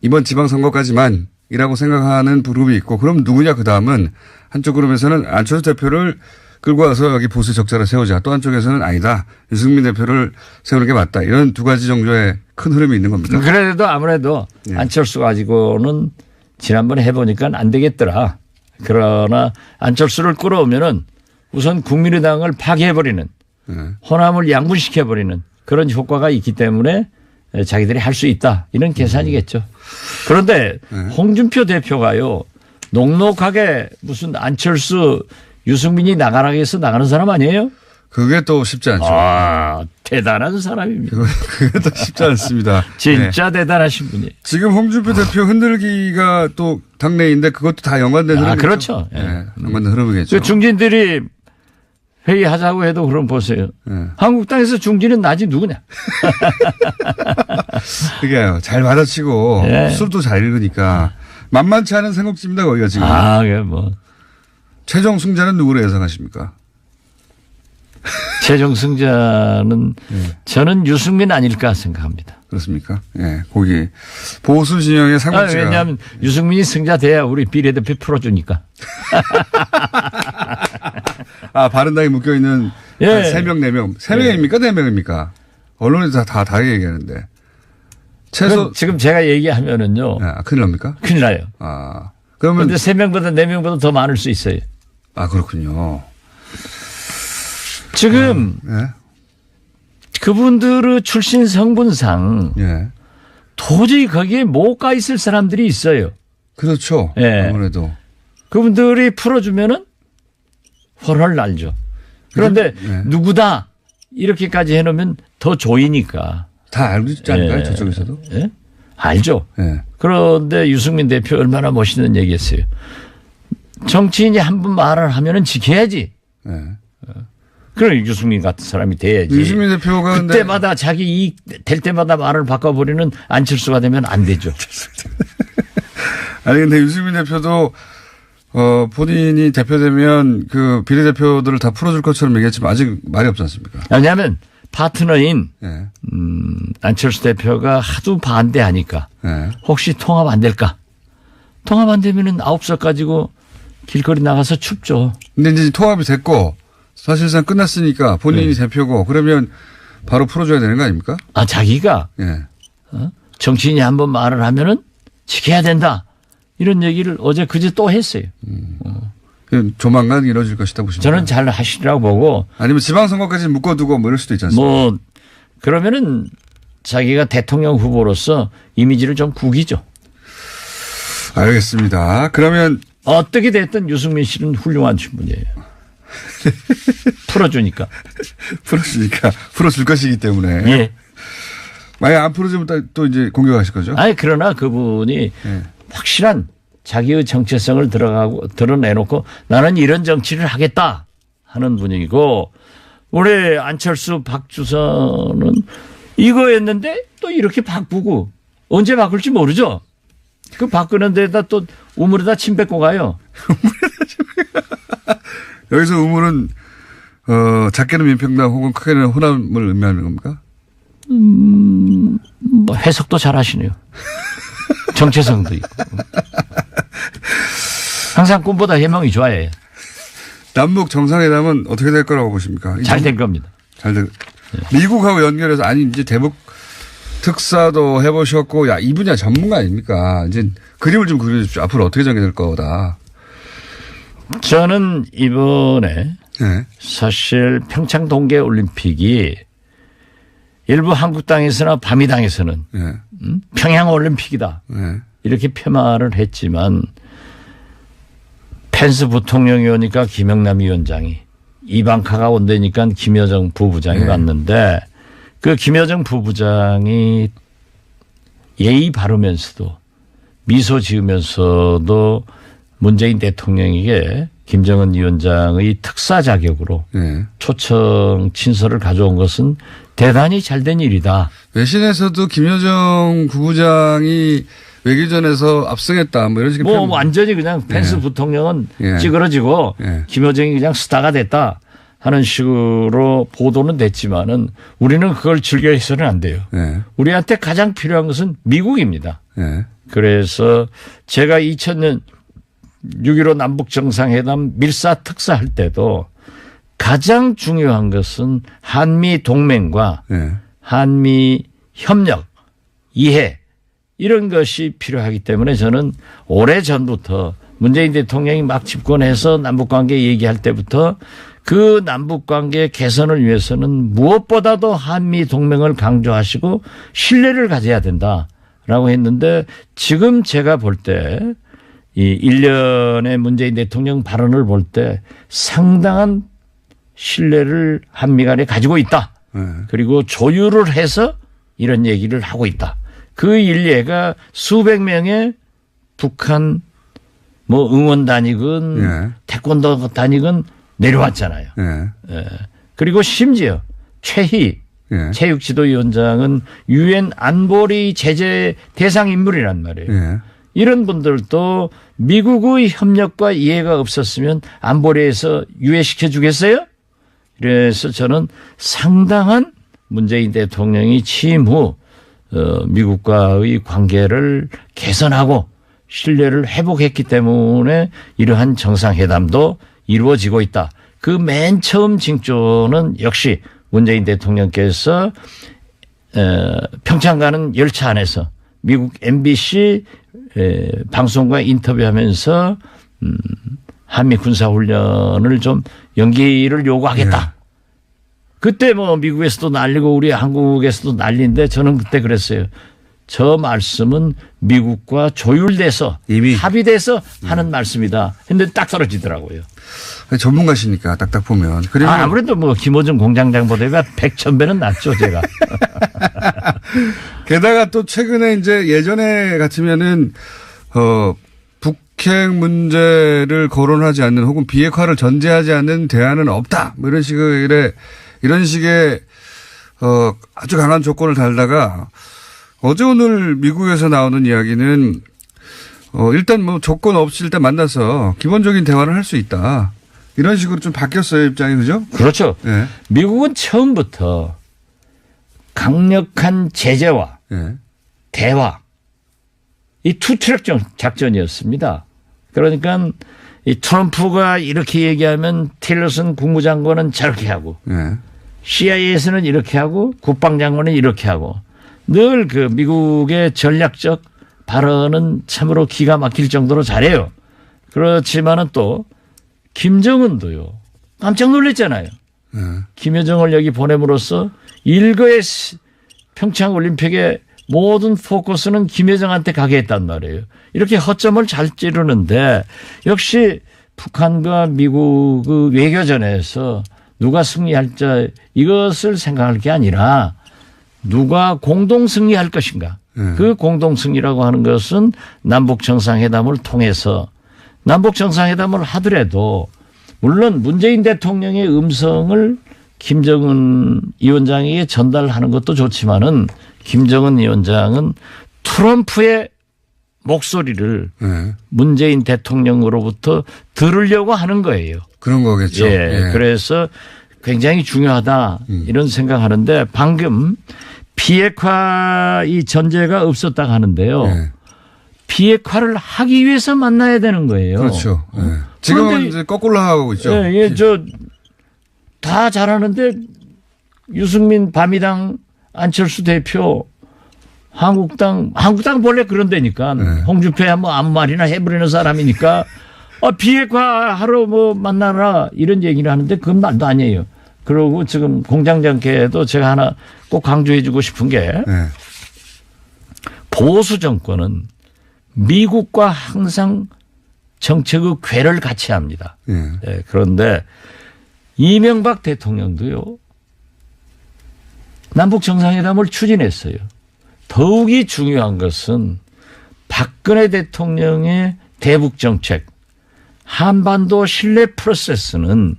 이번 지방선거까지만이라고 생각하는 그룹이 있고 그럼 누구냐 그 다음은 한쪽 그룹에서는 안철수 대표를 끌고 와서 여기 보수 적자를 세우자. 또 한쪽에서는 아니다. 유승민 대표를 세우는 게 맞다. 이런 두 가지 정도의 큰 흐름이 있는 겁니다. 그래도 아무래도 안철수 가지고는 지난번에 해보니까 안 되겠더라. 그러나 안철수를 끌어오면은 우선 국민의당을 파괴해버리는 호남을 양분시켜버리는 그런 효과가 있기 때문에 자기들이 할 수 있다. 이런 계산이겠죠. 그런데 홍준표 대표가요. 녹록하게 무슨 안철수 유승민이 나가라고 해서 나가는 사람 아니에요? 그게 또 쉽지 않죠. 대단한 사람입니다. 그게 또 쉽지 않습니다. 진짜 대단하신 분이에요. 지금 홍준표 대표 흔들기가 또 당내인데 그것도 다 연관된 흐름이죠. 그렇죠. 연관된 흐름이겠죠. 중진들이 회의하자고 해도 그럼 보세요. 한국당에서 중진은 나지 누구냐. 그게요. 잘 받아치고 술도 잘 읽으니까 만만치 않은 생각집니다. 거기가 지금. 그게 뭐. 최종 승자는 누구로 예상하십니까? 최종 승자는 저는 유승민 아닐까 생각합니다. 그렇습니까? 예, 거기 보수 진영의 상반치가. 왜냐하면 유승민이 승자 돼야 우리 비례대표 풀어주니까. 바른당에 묶여있는 예. 3명, 4명. 3명입니까? 4명입니까? 언론에서 다 얘기하는데. 최소. 지금 제가 얘기하면은요. 큰일 납니까? 큰일 나요. 그러면. 그런데 3명보다 4명보다 더 많을 수 있어요. 그렇군요. 지금. 예. 그분들의 출신 성분상. 예. 도저히 거기에 못 가 있을 사람들이 있어요. 그렇죠. 예. 아무래도. 그분들이 풀어주면은 훨훨 날죠. 그런데 예. 누구다 이렇게까지 해놓으면 더 조이니까. 다 알고 있지 않을까요? 예. 저쪽에서도? 예? 알죠. 예. 그런데 유승민 대표 얼마나 멋있는 얘기했어요. 정치인이 한 번 말을 하면은 지켜야지. 예. 그럼 유승민 같은 사람이 돼야지. 유승민 대표가 그때마다 자기 이익 될 때마다 말을 바꿔버리는 안철수가 되면 안 되죠. 아니 근데 유승민 대표도 본인이 대표되면 그 비례대표들을 다 풀어줄 것처럼 얘기했지만 아직 말이 없지 않습니까? 왜냐하면 파트너인 예. 안철수 대표가 하도 반대하니까 예. 혹시 통합 안 될까? 통합 안 되면은 9석 가지고 길거리 나가서 춥죠. 근데 이제 통합이 됐고 사실상 끝났으니까 본인이 대표고 그러면 바로 풀어줘야 되는 거 아닙니까? 자기가 예. 정치인이 한번 말을 하면은 지켜야 된다. 이런 얘기를 어제 그제 또 했어요. 조만간 이루어질 것이다 보십니까? 저는 잘 하시리라고 보고. 아니면 지방선거까지 묶어두고 뭐 이럴 수도 있지 않습니까? 그러면은 자기가 대통령 후보로서 이미지를 좀 구기죠. 알겠습니다. 그러면 어떻게 됐든 유승민 씨는 훌륭한 분이에요. 풀어주니까. 풀어줄 것이기 때문에. 예. 만약 안 풀어주면 또 이제 공격하실 거죠? 그러나 그분이 확실한 자기의 정체성을 드러내놓고 나는 이런 정치를 하겠다 하는 분이고, 올해 안철수 박주선은 이거였는데 또 이렇게 바꾸고 언제 바꿀지 모르죠. 그 바꾸는 데다 또 우물에다 침 뱉고 가요. 여기서 우물은 작게는 민평당 혹은 크게는 호남을 의미하는 겁니까? 해석도 잘 하시네요. 정체성도 있고. 항상 꿈보다 해몽이 좋아해요. 남북 정상회담은 어떻게 될 거라고 보십니까? 잘 될 겁니다. 미국하고 연결해서 이제 대북 특사도 해보셨고 이 분야 전문가 아닙니까? 이제 그림을 좀 그려주십시오. 앞으로 어떻게 전개될 거다. 저는 이번에 사실 평창 동계올림픽이 일부 한국 땅에서나 밤이 당에서는 평양올림픽이다. 이렇게 폄하를 했지만 펜스 부통령이 오니까 김영남 위원장이, 이방카가 온다니까 김여정 부부장이 왔는데 그 김여정 부부장이 예의 바르면서도 미소 지으면서도 문재인 대통령에게 김정은 위원장의 특사 자격으로 초청 친서를 가져온 것은 대단히 잘된 일이다. 외신에서도 김여정 부부장이 외교전에서 압승했다. 뭐 이런 식의 완전히 그냥 펜스 부통령은 찌그러지고 김여정이 그냥 스타가 됐다 하는 식으로 보도는 됐지만은 우리는 그걸 즐겨 해서는 안 돼요. 우리한테 가장 필요한 것은 미국입니다. 그래서 제가 2000년 6.15 남북 정상회담 밀사 특사 할 때도 가장 중요한 것은 한미 동맹과 한미 협력, 이해 이런 것이 필요하기 때문에 저는 오래전부터 문재인 대통령이 막 집권해서 남북관계 얘기할 때부터 그 남북관계 개선을 위해서는 무엇보다도 한미 동맹을 강조하시고 신뢰를 가져야 된다라고 했는데, 지금 제가 볼 때 이 1년의 문재인 대통령 발언을 볼 때 상당한 신뢰를 한미 간에 가지고 있다. 그리고 조율을 해서 이런 얘기를 하고 있다. 그 일례가 수백 명의 북한 응원단이건 태권도 단이건 내려왔잖아요. 그리고 심지어 최희 체육지도위원장은 유엔 안보리 제재 대상 인물이란 말이에요. 이런 분들도 미국의 협력과 이해가 없었으면 안보리에서 유예시켜 주겠어요? 그래서 저는 상당한 문재인 대통령이 취임 후 미국과의 관계를 개선하고 신뢰를 회복했기 때문에 이러한 정상회담도 이루어지고 있다. 그 맨 처음 징조는 역시 문재인 대통령께서 평창 가는 열차 안에서 미국 MBC 방송과 인터뷰하면서 한미 군사훈련을 좀 연기를 요구하겠다. 그때 뭐 미국에서도 난리고 우리 한국에서도 난리인데 저는 그때 그랬어요. 저 말씀은 미국과 조율돼서 이미 합의돼서 하는 말씀이다. 근데 딱 떨어지더라고요. 전문가시니까 딱딱 보면. 그리고 아무래도 뭐 김어준 공장장보다 100,000배는 낫죠, 제가. 게다가 또 최근에 이제 예전에 같으면은 북핵 문제를 거론하지 않는 혹은 비핵화를 전제하지 않는 대안은 없다. 뭐 이런 식의 아주 강한 조건을 달다가 어제 오늘 미국에서 나오는 이야기는 일단 뭐 조건 없이 일단 만나서 기본적인 대화를 할 수 있다. 이런 식으로 좀 바뀌었어요, 입장이. 그죠? 그렇죠. 네. 미국은 처음부터 강력한 제재와 네. 대화 이 투트랙 작전이었습니다. 그러니까 이 트럼프가 이렇게 얘기하면 틸러슨 국무장관은 저렇게 하고 네. CIA에서는 이렇게 하고 국방장관은 이렇게 하고 늘 그 미국의 전략적 발언은 참으로 기가 막힐 정도로 잘해요. 그렇지만은 또 김정은도요. 깜짝 놀랐잖아요. 네. 김여정을 여기 보냄으로써 일거의 평창올림픽의 모든 포커스는 김여정한테 가게 했단 말이에요. 이렇게 허점을 잘 찌르는데 역시 북한과 미국 그 외교전에서 누가 승리할지 이것을 생각할 게 아니라 누가 공동 승리할 것인가. 그 공동 승리라고 하는 것은 남북 정상회담을 통해서 남북 정상회담을 하더라도 물론 문재인 대통령의 음성을 김정은 위원장에게 전달하는 것도 좋지만은 김정은 위원장은 트럼프의 목소리를 네. 문재인 대통령으로부터 들으려고 하는 거예요. 그런 거겠죠. 예. 예. 그래서 굉장히 중요하다 이런 생각하는데 방금 비핵화 이 전제가 없었다고 하는데요. 예. 비핵화를 하기 위해서 만나야 되는 거예요. 그렇죠. 예. 지금은 이제 거꾸로 하고 있죠. 예, 예, 다 잘하는데 유승민 바미당 안철수 대표 한국당 원래 그런 데니까 홍준표야 뭐 아무 말이나 해버리는 사람이니까 비핵화 하러 뭐 만나라 이런 얘기를 하는데 그건 말도 아니에요. 그리고 지금 공장장께도 제가 하나 꼭 강조해 주고 싶은 게 보수 정권은 미국과 항상 정책의 궤를 같이 합니다. 네, 그런데 이명박 대통령도요. 남북 정상회담을 추진했어요. 더욱이 중요한 것은 박근혜 대통령의 대북 정책, 한반도 신뢰 프로세스는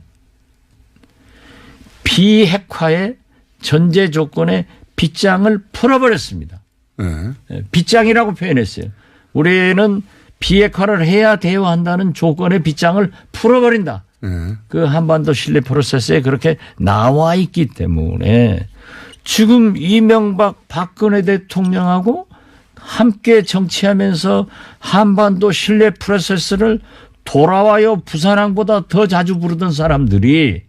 비핵화의 전제 조건의 빗장을 풀어버렸습니다. 빗장이라고 표현했어요. 우리는 비핵화를 해야 대화한다는 조건의 빗장을 풀어버린다. 그 한반도 신뢰 프로세스에 그렇게 나와 있기 때문에 지금 이명박 박근혜 대통령하고 함께 정치하면서 한반도 신뢰 프로세스를 돌아와요 부산항보다 더 자주 부르던 사람들이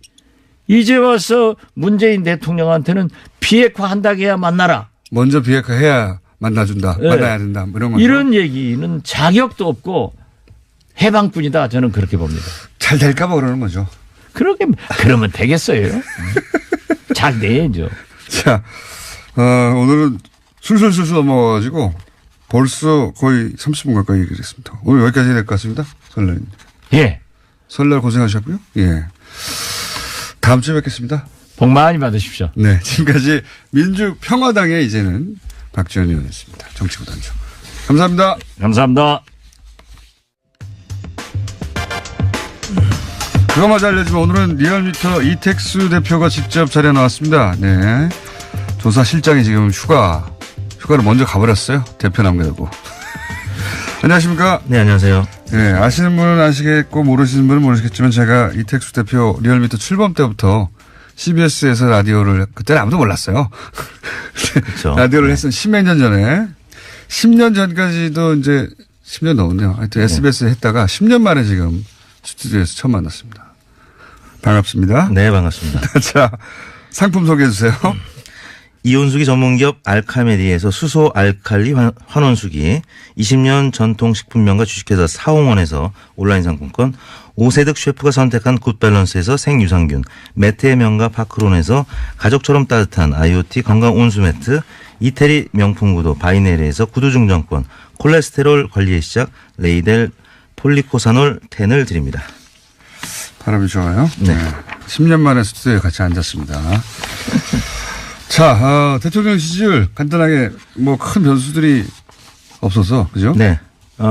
이제 와서 문재인 대통령한테는 비핵화 한다고 해야 만나라. 먼저 비핵화해야 만나준다. 네. 만나야 된다. 이런 거죠. 이런 얘기는 자격도 없고 해방꾼이다. 저는 그렇게 봅니다. 잘 될까 봐 그러는 거죠. 그러면 되겠어요. 잘 돼야죠. 자, 오늘은 술술술술 넘어가지고 벌써 거의 30분 가까이 얘기를 했습니다. 오늘 여기까지 해야 될 것 같습니다. 설날. 예. 설날 고생하셨고요. 예. 다음 주에 뵙겠습니다. 복 많이 받으십시오. 네. 지금까지 민주평화당의 이제는 박지원 의원이었습니다. 정치구단주. 감사합니다. 감사합니다. 그거마저 알려주면 오늘은 리얼미터 이택수 대표가 직접 자리에 나왔습니다. 네. 조사실장이 지금 휴가를 먼저 가버렸어요. 대표 남겨두고. 안녕하십니까? 네, 안녕하세요. 네, 아시는 분은 아시겠고 모르시는 분은 모르시겠지만 제가 이택수 대표 리얼미터 출범 때부터 CBS에서 라디오를 그때는 아무도 몰랐어요. 그렇죠. 라디오를 했던 10몇 년 전에 10년 전까지도 이제 10년 넘었네요. 하여튼 SBS에 했다가 10년 만에 지금 스튜디오에서 처음 만났습니다. 반갑습니다. 네, 반갑습니다. 자, 상품 소개해 주세요. 이온수기 전문기업 알카메디에서 수소 알칼리 환원수기, 20년 전통 식품명가 주식회사 사홍원에서 온라인 상품권, 오세득 셰프가 선택한 굿밸런스에서 생유산균, 매트의 명가 파크론에서 가족처럼 따뜻한 IoT 건강 온수 매트, 이태리 명품 구두 바이네리에서 구두 중정권, 콜레스테롤 관리의 시작 레이델 폴리코사놀 10을 드립니다. 바람이 좋아요. 네. 10년 만에 스튜디오에 같이 앉았습니다. 자, 대통령 지지율 간단하게 뭐 큰 변수들이 없어서 그죠? 네.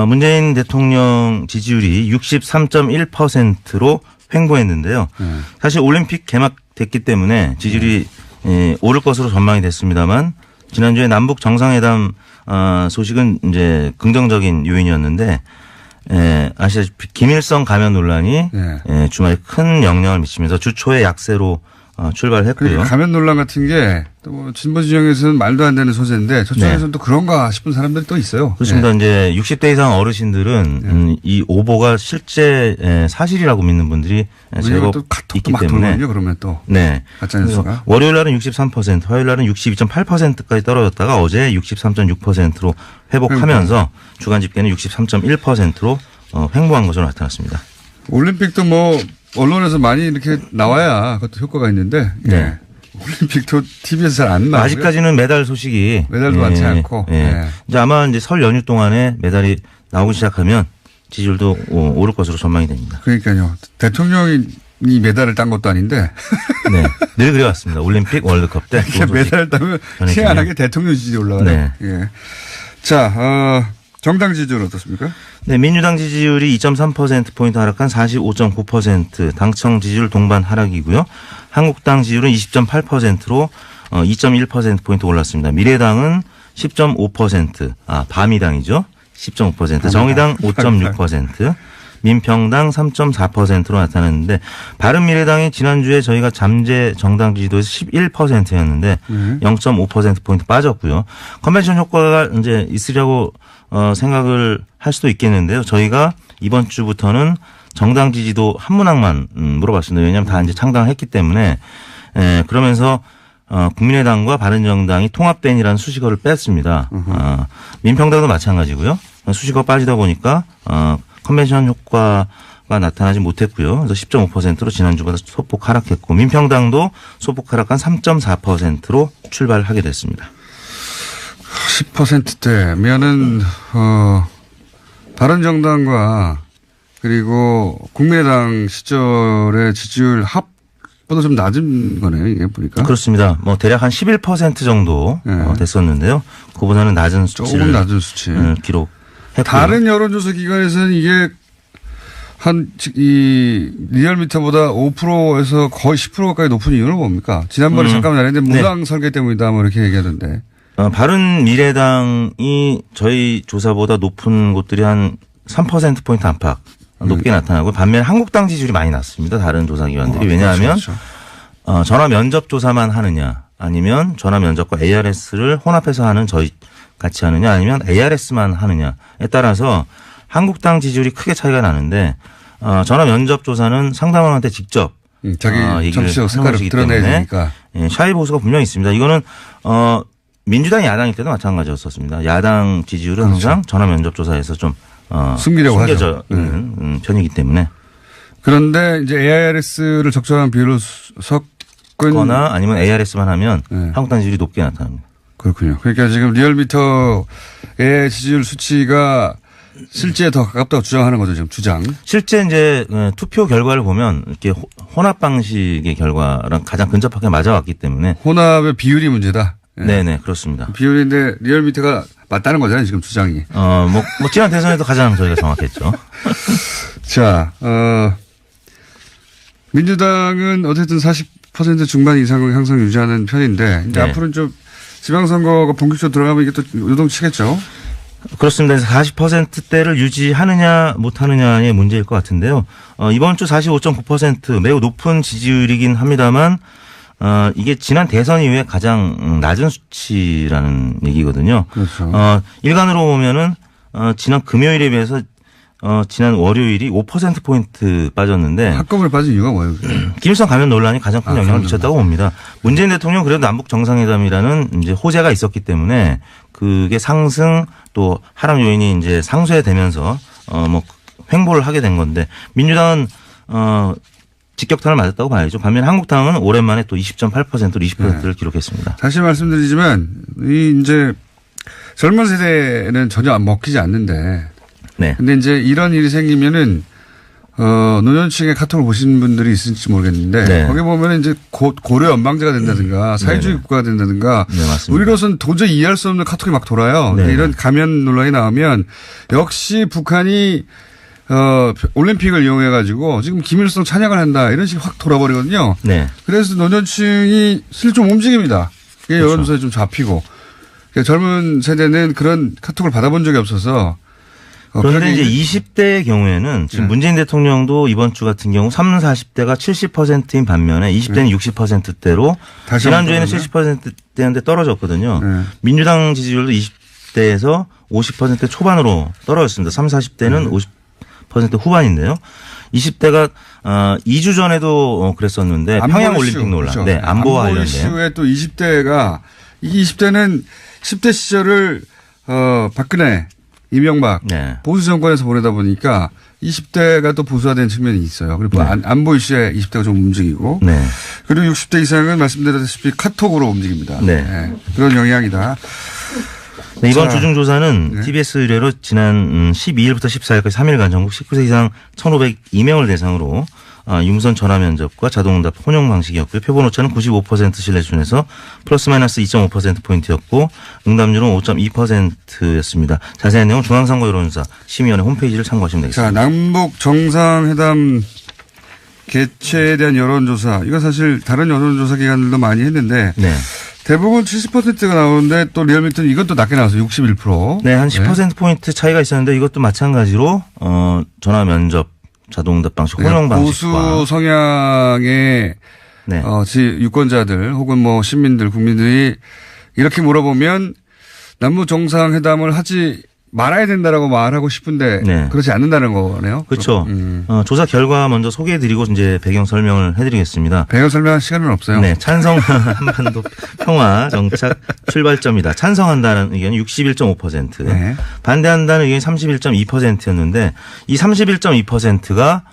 문재인 대통령 지지율이 63.1%로 횡보했는데요. 사실 올림픽 개막됐기 때문에 지지율이 오를 것으로 전망이 됐습니다만 지난주에 남북 정상회담 소식은 이제 긍정적인 요인이었는데 아시다시피 김일성 가면 논란이 네. 주말에 큰 영향을 미치면서 주 초에 약세로 출발했고요. 그러니까 가면 논란 같은 게 또 뭐 진보 진영에서는 말도 안 되는 소재인데 저쪽에서는 또 그런가 싶은 사람들이 또 있어요. 그렇습니다. 이제 60대 이상 어르신들은 이 오보가 실제 사실이라고 믿는 분들이 제법 또 카톡도 있기 막 때문에 돌거든요. 그러면 또 네. 가짜뉴스가. 월요일 날은 63%, 화요일 날은 62.8%까지 떨어졌다가 어제 63.6%로 회복하면서 주간 집계는 63.1%로 횡보한 것으로 나타났습니다. 올림픽도 뭐 언론에서 많이 이렇게 나와야 그것도 효과가 있는데 네. 올림픽도 TV에서 잘 안 나와요. 아직까지는 메달 소식이 메달도 많지 않고. 네. 이제 아마 이제 설 연휴 동안에 메달이 나오기 시작하면 지지율도 오를 것으로 전망이 됩니다. 그러니까요. 대통령이 메달을 딴 것도 아닌데 네, 늘 그래왔습니다. 올림픽, 월드컵 때 메달을 따면 희한하게 대통령 지지율 올라가요. 네. 예. 자, 정당 지지율 어떻습니까? 네, 민주당 지지율이 2.3%포인트 하락한 45.9%, 당청 지지율 동반 하락이고요. 한국당 지지율은 20.8%로 2.1%포인트 올랐습니다. 미래당은 10.5%, 바미당이죠. 10.5%, 정의당 5.6%, 민평당 3.4%로 나타났는데 바른미래당이 지난주에 저희가 잠재 정당 지지도에서 11%였는데 0.5%포인트 빠졌고요. 컨벤션 효과가 이제 있으려고 생각을 할 수도 있겠는데요. 저희가 이번 주부터는 정당 지지도 한 문항만 물어봤습니다. 왜냐하면 다 이제 창당을 했기 때문에 그러면서 국민의당과 바른정당이 통합된이라는 수식어를 뺐습니다. 민평당도 마찬가지고요. 수식어 빠지다 보니까 컨벤션 효과가 나타나지 못했고요. 그래서 10.5%로 지난주보다 소폭 하락했고 민평당도 소폭 하락한 3.4%로 출발하게 됐습니다. 10%대면은 바른정당과 그리고 국민의당 시절의 지지율 합보다 좀 낮은 거네요. 이게 보니까. 그렇습니다. 뭐 대략 한 11% 정도 됐었는데요. 그보다는 낮은 수치를 조금 낮은 수치. 기록했고요. 다른 여론조사 기관에서는 이게 이 리얼미터보다 5%에서 거의 10% 가까이 높은 이유는 뭡니까? 지난번에 잠깐 말했는데 무당 설계 때문이다 뭐 이렇게 얘기하던데. 바른미래당이 저희 조사보다 높은 곳들이 한 3%포인트 안팎 높게 나타나고 반면 한국당 지지율이 많이 낮습니다. 다른 조사기관들이. 왜냐하면 그렇죠. 전화 면접 조사만 하느냐 아니면 전화 면접과 ARS를 혼합해서 하는 저희 같이 하느냐 아니면 ARS만 하느냐에 따라서 한국당 지지율이 크게 차이가 나는데 전화 면접 조사는 상담원한테 직접 자기 얘기를 정치적 하는 색깔을 것이기 드러내야 때문에 되니까. 샤이 보수가 분명히 있습니다. 이거는 민주당이 야당일 때도 마찬가지였었습니다. 야당 지지율은 항상 전화 면접 조사에서 좀 숨기려고 숨겨져 하죠. 있는 편이기 때문에. 그런데 이제 ARS를 적절한 비율로 거나 아니면 ARS만 하면 한국당 지지율이 높게 나타납니다. 그렇군요. 그러니까 지금 리얼미터의 지지율 수치가 실제에 더 가깝다고 주장하는 거죠, 지금 주장. 실제 이제 투표 결과를 보면 이렇게 혼합 방식의 결과랑 가장 근접하게 맞아왔기 때문에. 혼합의 비율이 문제다. 네네, 그렇습니다. 비율인데 리얼미터가 맞다는 거잖아요, 지금 주장이. 뭐 지난 대선에도 가장 저희가 정확했죠. 자, 민주당은 어쨌든 40% 중반 이상을 항상 유지하는 편인데 이제 네. 앞으로는 좀 지방선거가 본격적으로 들어가면 이게 또 요동치겠죠. 그렇습니다. 그래서 40%대를 유지하느냐 못하느냐의 문제일 것 같은데요. 이번 주 45.9% 매우 높은 지지율이긴 합니다만 이게 지난 대선 이후에 가장 낮은 수치라는 얘기거든요. 그렇죠. 일간으로 보면은 지난 금요일에 비해서 지난 월요일이 5%포인트 빠졌는데 한꺼번에 빠진 이유가 뭐예요? 김일성 가면 논란이 가장 큰 영향을 미쳤다고 봅니다. 문재인 대통령 그래도 남북 정상회담이라는 이제 호재가 있었기 때문에 그게 상승 또 하락 요인이 이제 상쇄되면서 뭐 횡보를 하게 된 건데 민주당은 직격탄을 맞았다고 봐야죠. 반면 한국당은 오랜만에 또 20.8%로 20%를 기록했습니다. 다시 말씀드리지만 이 이제 젊은 세대는 전혀 안 먹히지 않는데 네. 근데 이제 이런 일이 생기면은 노년층의 카톡을 보신 분들이 있을지 모르겠는데 네. 거기 보면 이제 고려 연방제가 된다든가 사회주의 국가가 된다든가 네, 맞습니다. 우리로서는 도저히 이해할 수 없는 카톡이 막 돌아요. 네. 이런 가면 논란이 나오면 역시 북한이 올림픽을 이용해 가지고 지금 김일성 찬양을 한다 이런 식으로 확 돌아버리거든요. 네. 그래서 노년층이 실좀 움직입니다. 그게 그렇죠. 여론조사에 좀 잡히고 그러니까 젊은 세대는 그런 카톡을 받아본 적이 없어서 그런데 이제 20대의 경우에는 지금 네. 문재인 대통령도 이번 주 같은 경우 30, 40대가 70%인 반면에 20대는 60%대로 다시 지난주에는 한번 70%대인데 떨어졌거든요. 네. 민주당 지지율도 20대에서 50% 초반으로 떨어졌습니다. 30, 40대는 50% 후반인데요. 20대가 2주 전에도 그랬었는데 평양 올림픽 논란. 그렇죠. 네, 안보와 안보 관련된. 이슈에 또 20대가 이 20대는 10대 시절을 박근혜 이명박 네. 보수 정권에서 보내다 보니까 20대가 또 보수화된 측면이 있어요. 그리고 네. 안보 이슈에 20대가 좀 움직이고 네. 그리고 60대 이상은 말씀드렸다시피 카톡으로 움직입니다. 네. 그런 영향이다. 네, 이번 자, 주중조사는 네. TBS 의뢰로 지난 12일부터 14일까지 3일간 전국 19세 이상 1,502명을 대상으로 유무선 전화 면접과 자동응답 혼용 방식이었고요. 표본 오차는 95% 신뢰 수준에서 플러스 마이너스 2.5%포인트였고 응답률은 5.2%였습니다. 자세한 내용은 중앙선거 여론조사 심의위원회 홈페이지를 참고하시면 되겠습니다. 자, 남북 정상회담 개최에 대한 여론조사. 이거 사실 다른 여론조사 기관들도 많이 했는데 네. 대부분 70%가 나오는데 또 리얼미터는 이것도 낮게 나와서 61%. 네, 한 10%포인트 차이가 있었는데 이것도 마찬가지로 전화 면접 자동응답 방식 혼용 방식과 보수 성향의 네. 유권자들 혹은 뭐 시민들 국민들이 이렇게 물어보면 남북 정상회담을 하지 말아야 된다라고 말하고 싶은데 네. 그렇지 않는다는 거네요. 그렇죠. 조사 결과 먼저 소개해드리고 이제 배경 설명을 해드리겠습니다. 배경 설명할 시간은 없어요. 네, 찬성 한반도 평화 정착 출발점이다. 찬성한다는 의견이 61.5%, 네. 반대한다는 의견이 31.2%였는데 이 31.2%가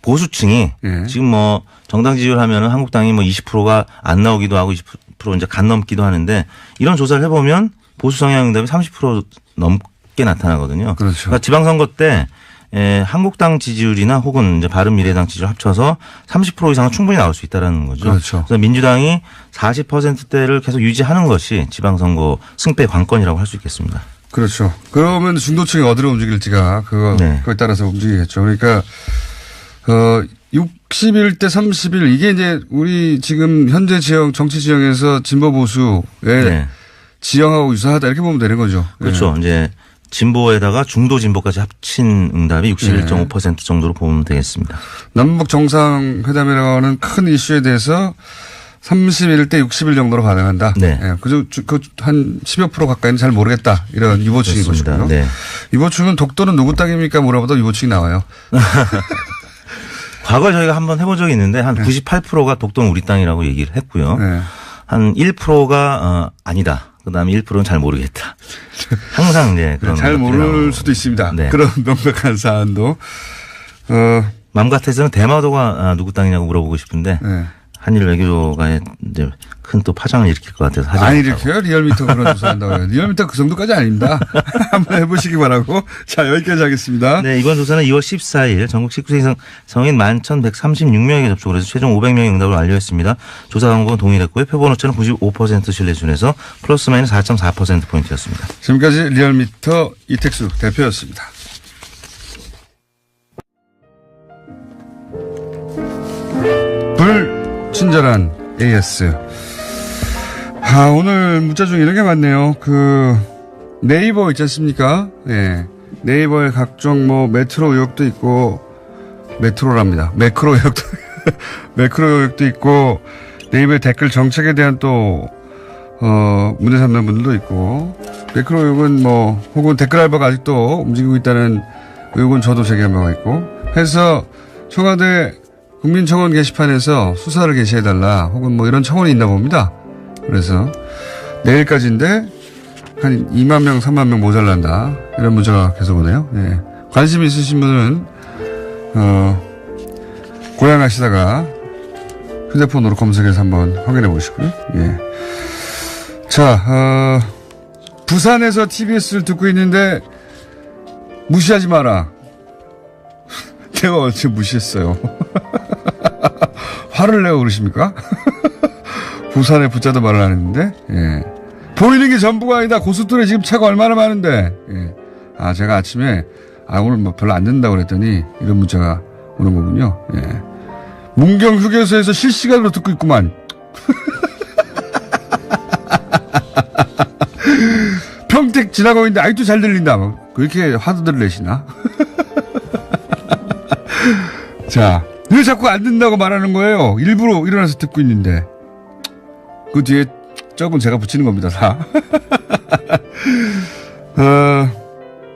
보수층이 네. 지금 뭐 정당 지지율 하면은 한국당이 뭐 20%가 안 나오기도 하고 20% 이제 간 넘기도 하는데 이런 조사를 해보면 보수 성향 응답이 30% 넘게 나타나거든요. 그렇죠. 그러니까 지방선거 때 한국당 지지율이나 혹은 이제 바른미래당 지지율 합쳐서 30% 이상은 충분히 나올 수 있다라는 거죠. 그렇죠. 그래서 민주당이 40%대를 계속 유지하는 것이 지방선거 승패의 관건이라고 할 수 있겠습니다. 그렇죠. 그러면 중도층이 어디로 움직일지가 네. 그거에 따라서 움직이겠죠. 그러니까 61대 31 이게 이제 우리 지금 현재 지형 정치 지형에서 진보 보수의 네. 지형하고 유사하다 이렇게 보면 되는 거죠. 그렇죠. 이제 진보에다가 중도 진보까지 합친 응답이 61.5% 정도로 보면 되겠습니다. 남북 정상회담이라고 하는 큰 이슈에 대해서 31대 61 정도로 반응한다. 네. 한 10여 프로 가까이는 잘 모르겠다. 이런 유보층인 그렇습니다. 것이고요. 네. 유보층은 독도는 누구 땅입니까? 물어봐도 유보층이 나와요. 과거에 저희가 한번 해본 적이 있는데 한 98%가 독도는 우리 땅이라고 얘기를 했고요. 네. 한 1%가 아니다. 그다음에 1%는 잘 모르겠다. 항상 이제 그런 잘 것들이 모를 나오고. 수도 있습니다. 네. 그런 명백한 사안도. 맘 같아서는 대마도가 누구 땅이냐고 물어보고 싶은데 네. 한일 외교가 이제 큰 또 파장을 일으킬 것 같아서 하지 안 못하고. 일으켜요? 리얼미터 그런 조사한다고 해요. 리얼미터 그 정도까지 아닙니다. 한번 해보시기 바라고. 자, 여기까지 하겠습니다. 네, 이번 조사는 2월 14일 전국 19세 이상 성인 11,136명에게 접촉을 해서 최종 500명의 응답을 완료했습니다. 조사 방법은 동일했고요. 표본 오차는 95% 신뢰 수준에서 플러스 마이너스 4.4%포인트였습니다. 지금까지 리얼미터 이택수 대표였습니다. 불친절한 AS. 오늘 문자 중에 이런 게 많네요. 네이버 있지 않습니까? 네. 네이버의 각종 메트로 의혹도 있고, 메트로랍니다. 매크로 의혹도, 매크로 의혹도 있고, 네이버의 댓글 정책에 대한 또, 문제 삼는 분들도 있고, 매크로 의혹은 혹은 댓글 알바가 아직도 움직이고 있다는 의혹은 저도 제기한 바가 있고, 해서 청와대 국민청원 게시판에서 수사를 개시해달라, 혹은 이런 청원이 있나 봅니다. 그래서 내일까지인데, 한 2만 명, 3만 명 모자란다. 이런 문자가 계속 오네요. 예. 관심 있으신 분은, 고향하시다가 휴대폰으로 검색해서 한번 확인해 보시고요. 예. 자, 부산에서 TBS를 듣고 있는데 무시하지 마라. 제가 어째 무시했어요. 화를 내고 그러십니까? 부산에 붙자도 말을 안 했는데, 예. 보이는 게 전부가 아니다. 고속도로에 지금 차가 얼마나 많은데, 예. 제가 아침에, 오늘 별로 안 된다고 그랬더니 이런 문자가 오는 거군요. 예. 문경 휴게소에서 실시간으로 듣고 있구만. 평택 지나가고 있는데 아직도 잘 들린다. 그렇게 화두를 내시나? 자, 왜 자꾸 안 된다고 말하는 거예요? 일부러 일어나서 듣고 있는데. 그 뒤에 조금 제가 붙이는 겁니다, 다.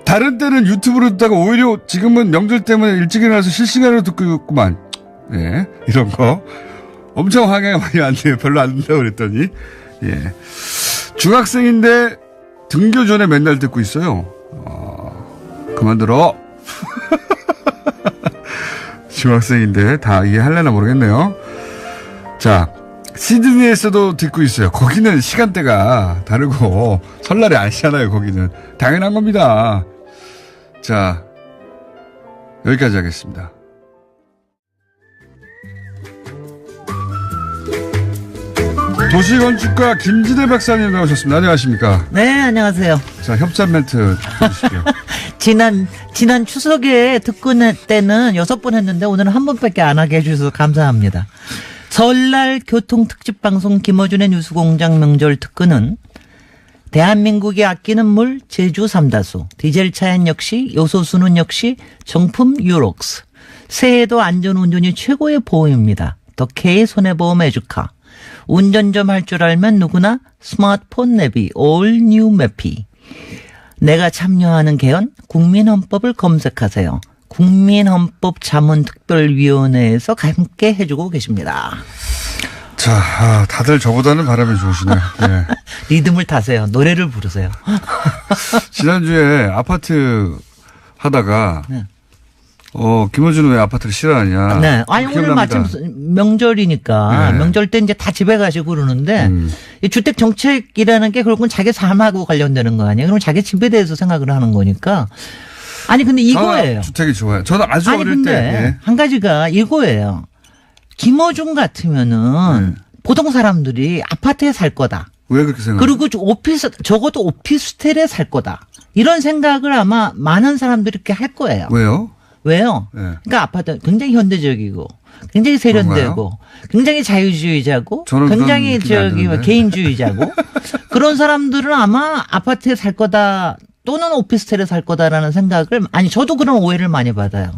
다른 때는 유튜브로 듣다가 오히려 지금은 명절 때문에 일찍 일어나서 실시간으로 듣고 있구만. 예, 이런 거. 엄청 항의가 많이 왔네요. 별로 안 된다고 그랬더니. 예. 중학생인데 등교 전에 맨날 듣고 있어요. 그만 들어. 중학생인데 다 이해할려나 모르겠네요. 자, 시드니에서도 듣고 있어요. 거기는 시간대가 다르고 설날에 아시잖아요. 거기는. 당연한 겁니다. 자, 여기까지 하겠습니다. 도시건축가 김진애 박사님 나오셨습니다. 안녕하십니까? 네, 안녕하세요. 자, 협찬 멘트 해주시고요. 지난 추석에 특근 때는 6번 했는데 오늘은 한 번밖에 안 하게 해주셔서 감사합니다. 설날 교통특집방송 김어준의 뉴스공장 명절 특근은 대한민국이 아끼는 물 제주 삼다수, 디젤 차엔 역시 요소수는 역시 정품 유록스, 새해에도 안전운전이 최고의 보험입니다. 더 K 손해보험 에듀카, 운전 좀 할 줄 알면 누구나 스마트폰 내비 올 뉴 매피, 내가 참여하는 개헌 국민헌법을 검색하세요. 국민헌법자문특별위원회에서 함께 해주고 계십니다. 자, 다들 저보다는 바람이 좋으시네요. 네. 리듬을 타세요. 노래를 부르세요. 지난주에 아파트 하다가 네. 김어준은 왜 아파트를 싫어하냐. 네. 아니, 오늘 기억납니다. 마침 명절이니까 네. 명절 때 이제 다 집에 가시고 그러는데 이 주택 정책이라는 게 결국은 자기 삶하고 관련되는 거 아니에요? 그럼 자기 집에 대해서 생각을 하는 거니까. 아니, 근데 이거예요. 주택이 좋아요. 저는 아주 아니, 어릴 근데 때. 예. 한 가지가 이거예요. 김어준 같으면은 보통 사람들이 아파트에 살 거다. 왜 그렇게 생각해요? 그리고 적어도 오피스텔에 살 거다. 이런 생각을 아마 많은 사람들이 이렇게 할 거예요. 왜요? 왜요? 네. 그러니까 아파트 굉장히 현대적이고 굉장히 세련되고 굉장히 자유주의자고 저는 굉장히 그런 느낌이 안 드는데. 개인주의자고 그런 사람들은 아마 아파트에 살 거다 또는 오피스텔에 살 거다라는 생각을 저도 그런 오해를 많이 받아요.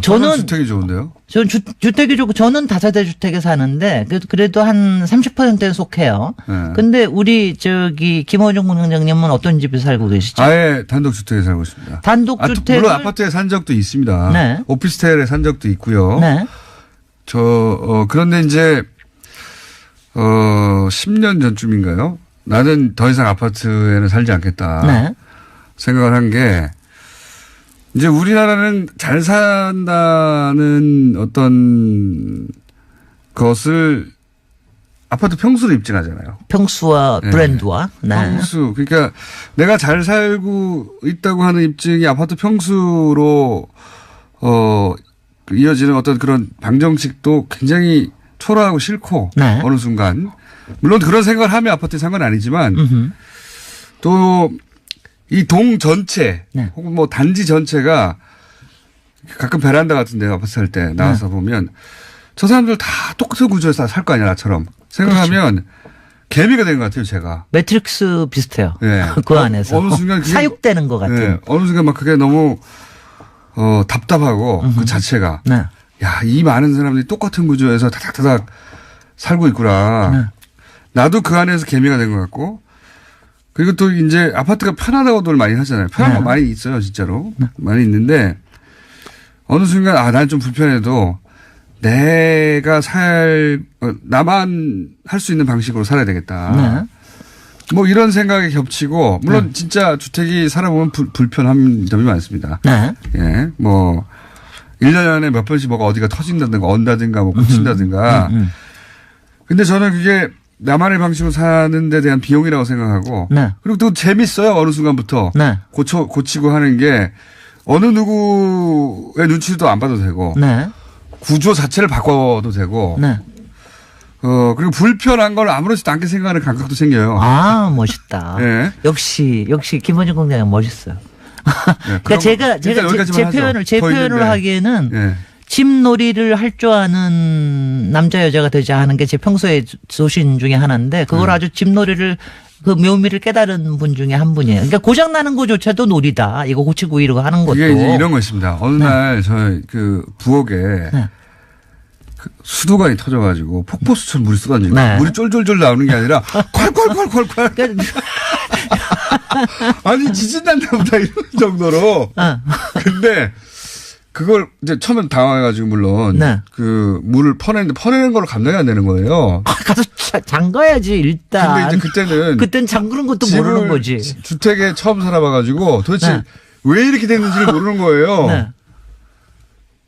저는 주택이 좋은데요. 저는 주택이 좋고 저는 다세대 주택에 사는데 그래도 한 30%에 속해요. 네. 근데 우리 김어준 공장님은 어떤 집에 살고 계시죠? 아예 단독 주택에 살고 있습니다. 단독 주택을 물론 아파트에 산 적도 있습니다. 네. 오피스텔에 산 적도 있고요. 네. 그런데 이제 10년 전쯤인가요? 나는 더 이상 아파트에는 살지 않겠다. 네. 생각을 한 게 이제 우리나라는 잘 산다는 어떤 것을 아파트 평수로 입증하잖아요. 평수와 네. 브랜드와. 네. 평수. 그러니까 내가 잘 살고 있다고 하는 입증이 아파트 평수로 이어지는 어떤 그런 방정식도 굉장히 초라하고 싫고 네. 어느 순간 물론 그런 생각을 하면 아파트에 산 건 아니지만 또 이 동 전체 네. 혹은 뭐 단지 전체가 가끔 베란다 같은 데 아파트 살 때 나와서 보면 저 사람들 다 똑같은 구조에서 살 거 아니야 나처럼 생각하면 그렇죠. 개미가 된 것 같아요 제가. 매트릭스 비슷해요. 네. 그 안에서. 어느 순간 그게 사육되는 것 같은. 네. 어느 순간 막 그게 너무 답답하고 그 자체가 네. 야, 이 많은 사람들이 똑같은 구조에서 다닥다닥 살고 있구나. 나도 그 안에서 개미가 된 것 같고. 그리고 또 이제 아파트가 편하다고들 많이 하잖아요. 편한 거 많이 있어요, 진짜로. 많이 있는데 어느 순간 난 좀 불편해도 내가 나만 할 수 있는 방식으로 살아야 되겠다. 뭐 이런 생각이 겹치고 물론 진짜 주택이 살아보면 불편한 점이 많습니다. 예, 뭐 1년에 몇 번씩 뭐가 어디가 터진다든가 언다든가 뭐 꽂힌다든가. 근데 저는 그게 나만의 방식으로 사는 데 대한 비용이라고 생각하고 그리고 또 재밌어요. 어느 순간부터 고치고 하는 게 어느 누구의 눈치도 안 봐도 되고 구조 자체를 바꿔도 되고 그리고 불편한 걸 아무렇지도 않게 생각하는 감각도 생겨요. 아, 멋있다. 예. 역시 김원준 공장은 멋있어요. 네, 그러니까 제가 제 표현을 하기에는 예. 집놀이를 할 줄 아는 남자 여자가 되자 하는 게 제 평소의 소신 중에 하나인데 그걸 아주 집놀이를 그 묘미를 깨달은 분 중에 한 분이에요. 그러니까 고장 나는 거조차도 놀이다. 이거 고치고 이러고 하는 것도. 이게 이제 이런 거 있습니다. 어느 날 저희 그 부엌에 그 수도관이 터져가지고 폭포수처럼 물이 쏟아지고 물이 쫄쫄쫄 나오는 게 아니라 콸콸콸콸콸. 아니 지진 났나 보다 이런 정도로. 근데 그걸 이제 처음엔 당황해가지고 물론 그 물을 퍼내는 걸 감당이 안 되는 거예요. 가서 잠가야지 일단. 근데 이제 그땐 잠그는 것도 모르는 거지. 주택에 처음 살아봐가지고 도대체 왜 이렇게 됐는지를 모르는 거예요.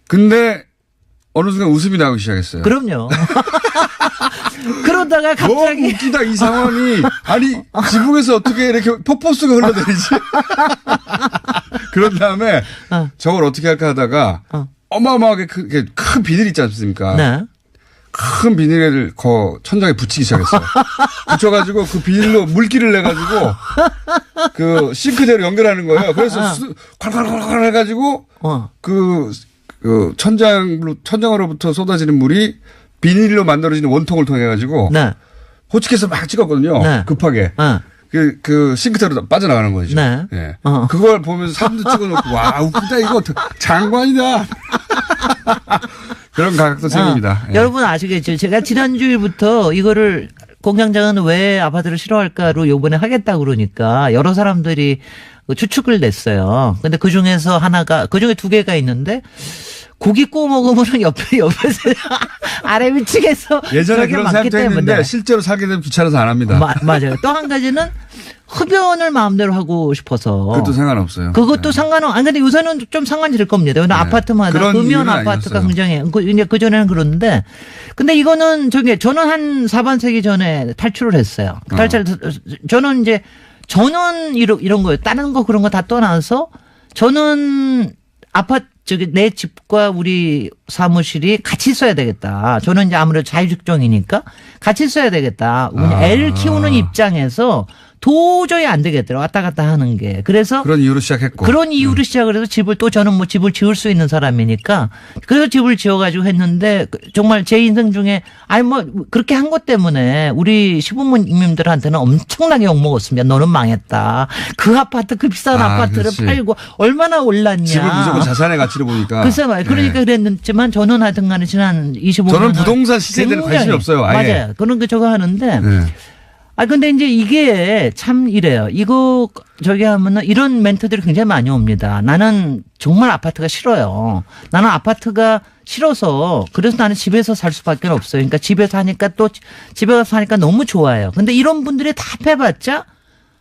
근데 어느 순간 웃음이 나오기 시작했어요. 그럼요. 그러다가 갑자기. 너무 웃기다 이 상황이. 아니 지붕에서 어떻게 이렇게 폭포수가 흘러내리지. 그런 다음에 저걸 어떻게 할까 하다가 어마어마하게 큰 비닐 있지 않습니까? 큰 비닐을 천장에 붙이기 시작했어요. 붙여가지고 그 비닐로 물기를 내가지고 그 싱크대로 연결하는 거예요. 그래서 콸콸콸콸 해가지고 그 천장으로부터 쏟아지는 물이 비닐로 만들어지는 원통을 통해 가지고 호치키에서 막 찍었거든요. 급하게. 그 싱크대로 빠져나가는 거죠. 예. 그걸 보면서 사진도 찍어놓고 와 웃기다 이거 장관이다. 그런 감각도 생깁니다. 예. 여러분 아시겠죠? 제가 지난주일부터 이거를 공장장은 왜 아파트를 싫어할까로 요번에 하겠다 그러니까 여러 사람들이 추측을 냈어요. 근데 그 중에 두 개가 있는데 고기 구워 먹으면 옆에서 아래 위층에서 예전에 그런 사람도 했는데 실제로 살게 되면 귀찮아서 안 합니다. 맞아요. 또 한 가지는 흡연을 마음대로 하고 싶어서. 그것도 상관없어요. 그것도 아니 근데 요새는 좀 상관이 될 겁니다. 근데 아파트마다 흡연 아파트가 굉장히 그전에는 그랬는데 근데 이거는 저는 한 4반세기 전에 탈출을 했어요. 저는 이제 이런 거예요. 다른 거 그런 거 다 떠나서 저는 내 집과 우리 사무실이 같이 써야 되겠다. 저는 이제 아무래도 자유직종이니까 같이 써야 되겠다. 애를 키우는 입장에서 도저히 안 되겠더라고요. 왔다 갔다 하는 게. 그래서. 그런 이유로 시작했고. 그런 이유로 시작을 해서 저는 뭐 집을 지을 수 있는 사람이니까. 그래서 집을 지어가지고 했는데 정말 제 인생 중에 그렇게 한 것 때문에 우리 시부모님들한테는 엄청나게 욕먹었습니다. 너는 망했다. 그 아파트, 그 비싼 아파트를 그렇지. 팔고 얼마나 올랐냐. 집을 무조건 자산의 가치로 보니까. 글쎄 말이에요. 그러니까 그랬지만 저는 하여튼 간에 지난 25년. 저는 부동산 시세에 대한 관심이 없어요. 아예. 맞아요. 그런 거 저거 하는데. 근데 이제 이게 참 이래요. 이거 하면은 이런 멘트들이 굉장히 많이 옵니다. 나는 정말 아파트가 싫어요. 나는 아파트가 싫어서 그래서 나는 집에서 살 수밖에 없어요. 그러니까 집에서 하니까 너무 좋아요. 근데 이런 분들이 다 해봤자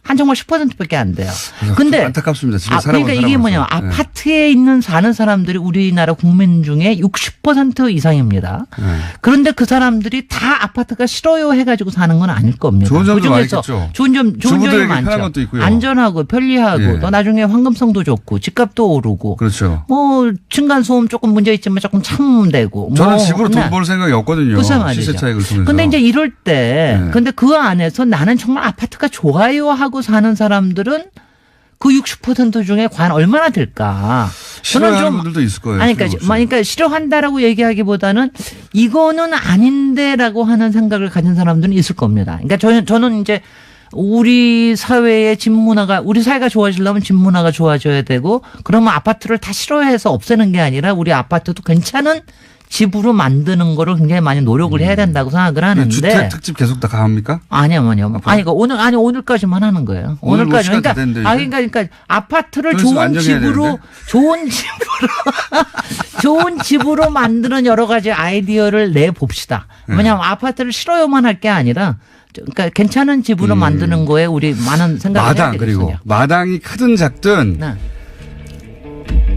한 정말 10%밖에 안 돼요. 근데 안타깝습니다. 집에 그러니까 이게 뭐냐면 아파트에 사는 사람들이 우리나라 국민 중에 60% 이상입니다. 그런데 그 사람들이 다 아파트가 싫어요 해가지고 사는 건 아닐 겁니다. 좋은 점도 많이 있겠죠. 좋은 점이 많죠. 안전하고 편리하고 또 나중에 환금성도 좋고 집값도 오르고. 그렇죠. 뭐 층간 소음 조금 문제 있지만 조금 참되고. 저는 집으로 돈 벌 생각이 없거든요. 글쎄 말이죠. 시세 차익을 통해서. 근데 이제 이럴 때 근데 그 안에서 나는 정말 아파트가 좋아요 하고 사는 사람들은 그 60% 중에 과연 얼마나 될까? 싫어하는 분들도 있을 거예요. 그러니까 싫어한다라고 얘기하기보다는 이거는 아닌데라고 하는 생각을 가진 사람들은 있을 겁니다. 그러니까 저는 이제 우리 사회의 우리 사회가 좋아지려면 집 문화가 좋아져야 되고 그러면 아파트를 다 싫어해서 없애는 게 아니라 우리 아파트도 괜찮은 집으로 만드는 거를 굉장히 많이 노력을 해야 된다고 생각을 하는데. 주택 특집 계속 다 가합니까? 아니요. 그러니까 오늘까지만 하는 거예요. 오늘 뭐 오늘까지. 시간 다 됐는데 그러니까 아파트를 그래서 좋은 안정해야 집으로 좋은 집으로 만드는 여러 가지 아이디어를 내 봅시다. 왜냐하면 아파트를 싫어요만 할 게 아니라 그러니까 괜찮은 집으로 만드는 거에 우리 많은 생각을 해야 마당 되겠어요. 그리고 마당이 크든 작든 네.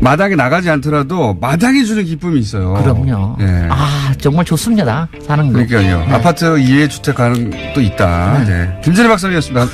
마당에 나가지 않더라도 마당이 주는 기쁨이 있어요. 그럼요. 예. 아 정말 좋습니다. 사는 거. 그러니까요. 네. 아파트 이해 주택 가는 것도 있다. 네. 김진애 박사님이었습니다.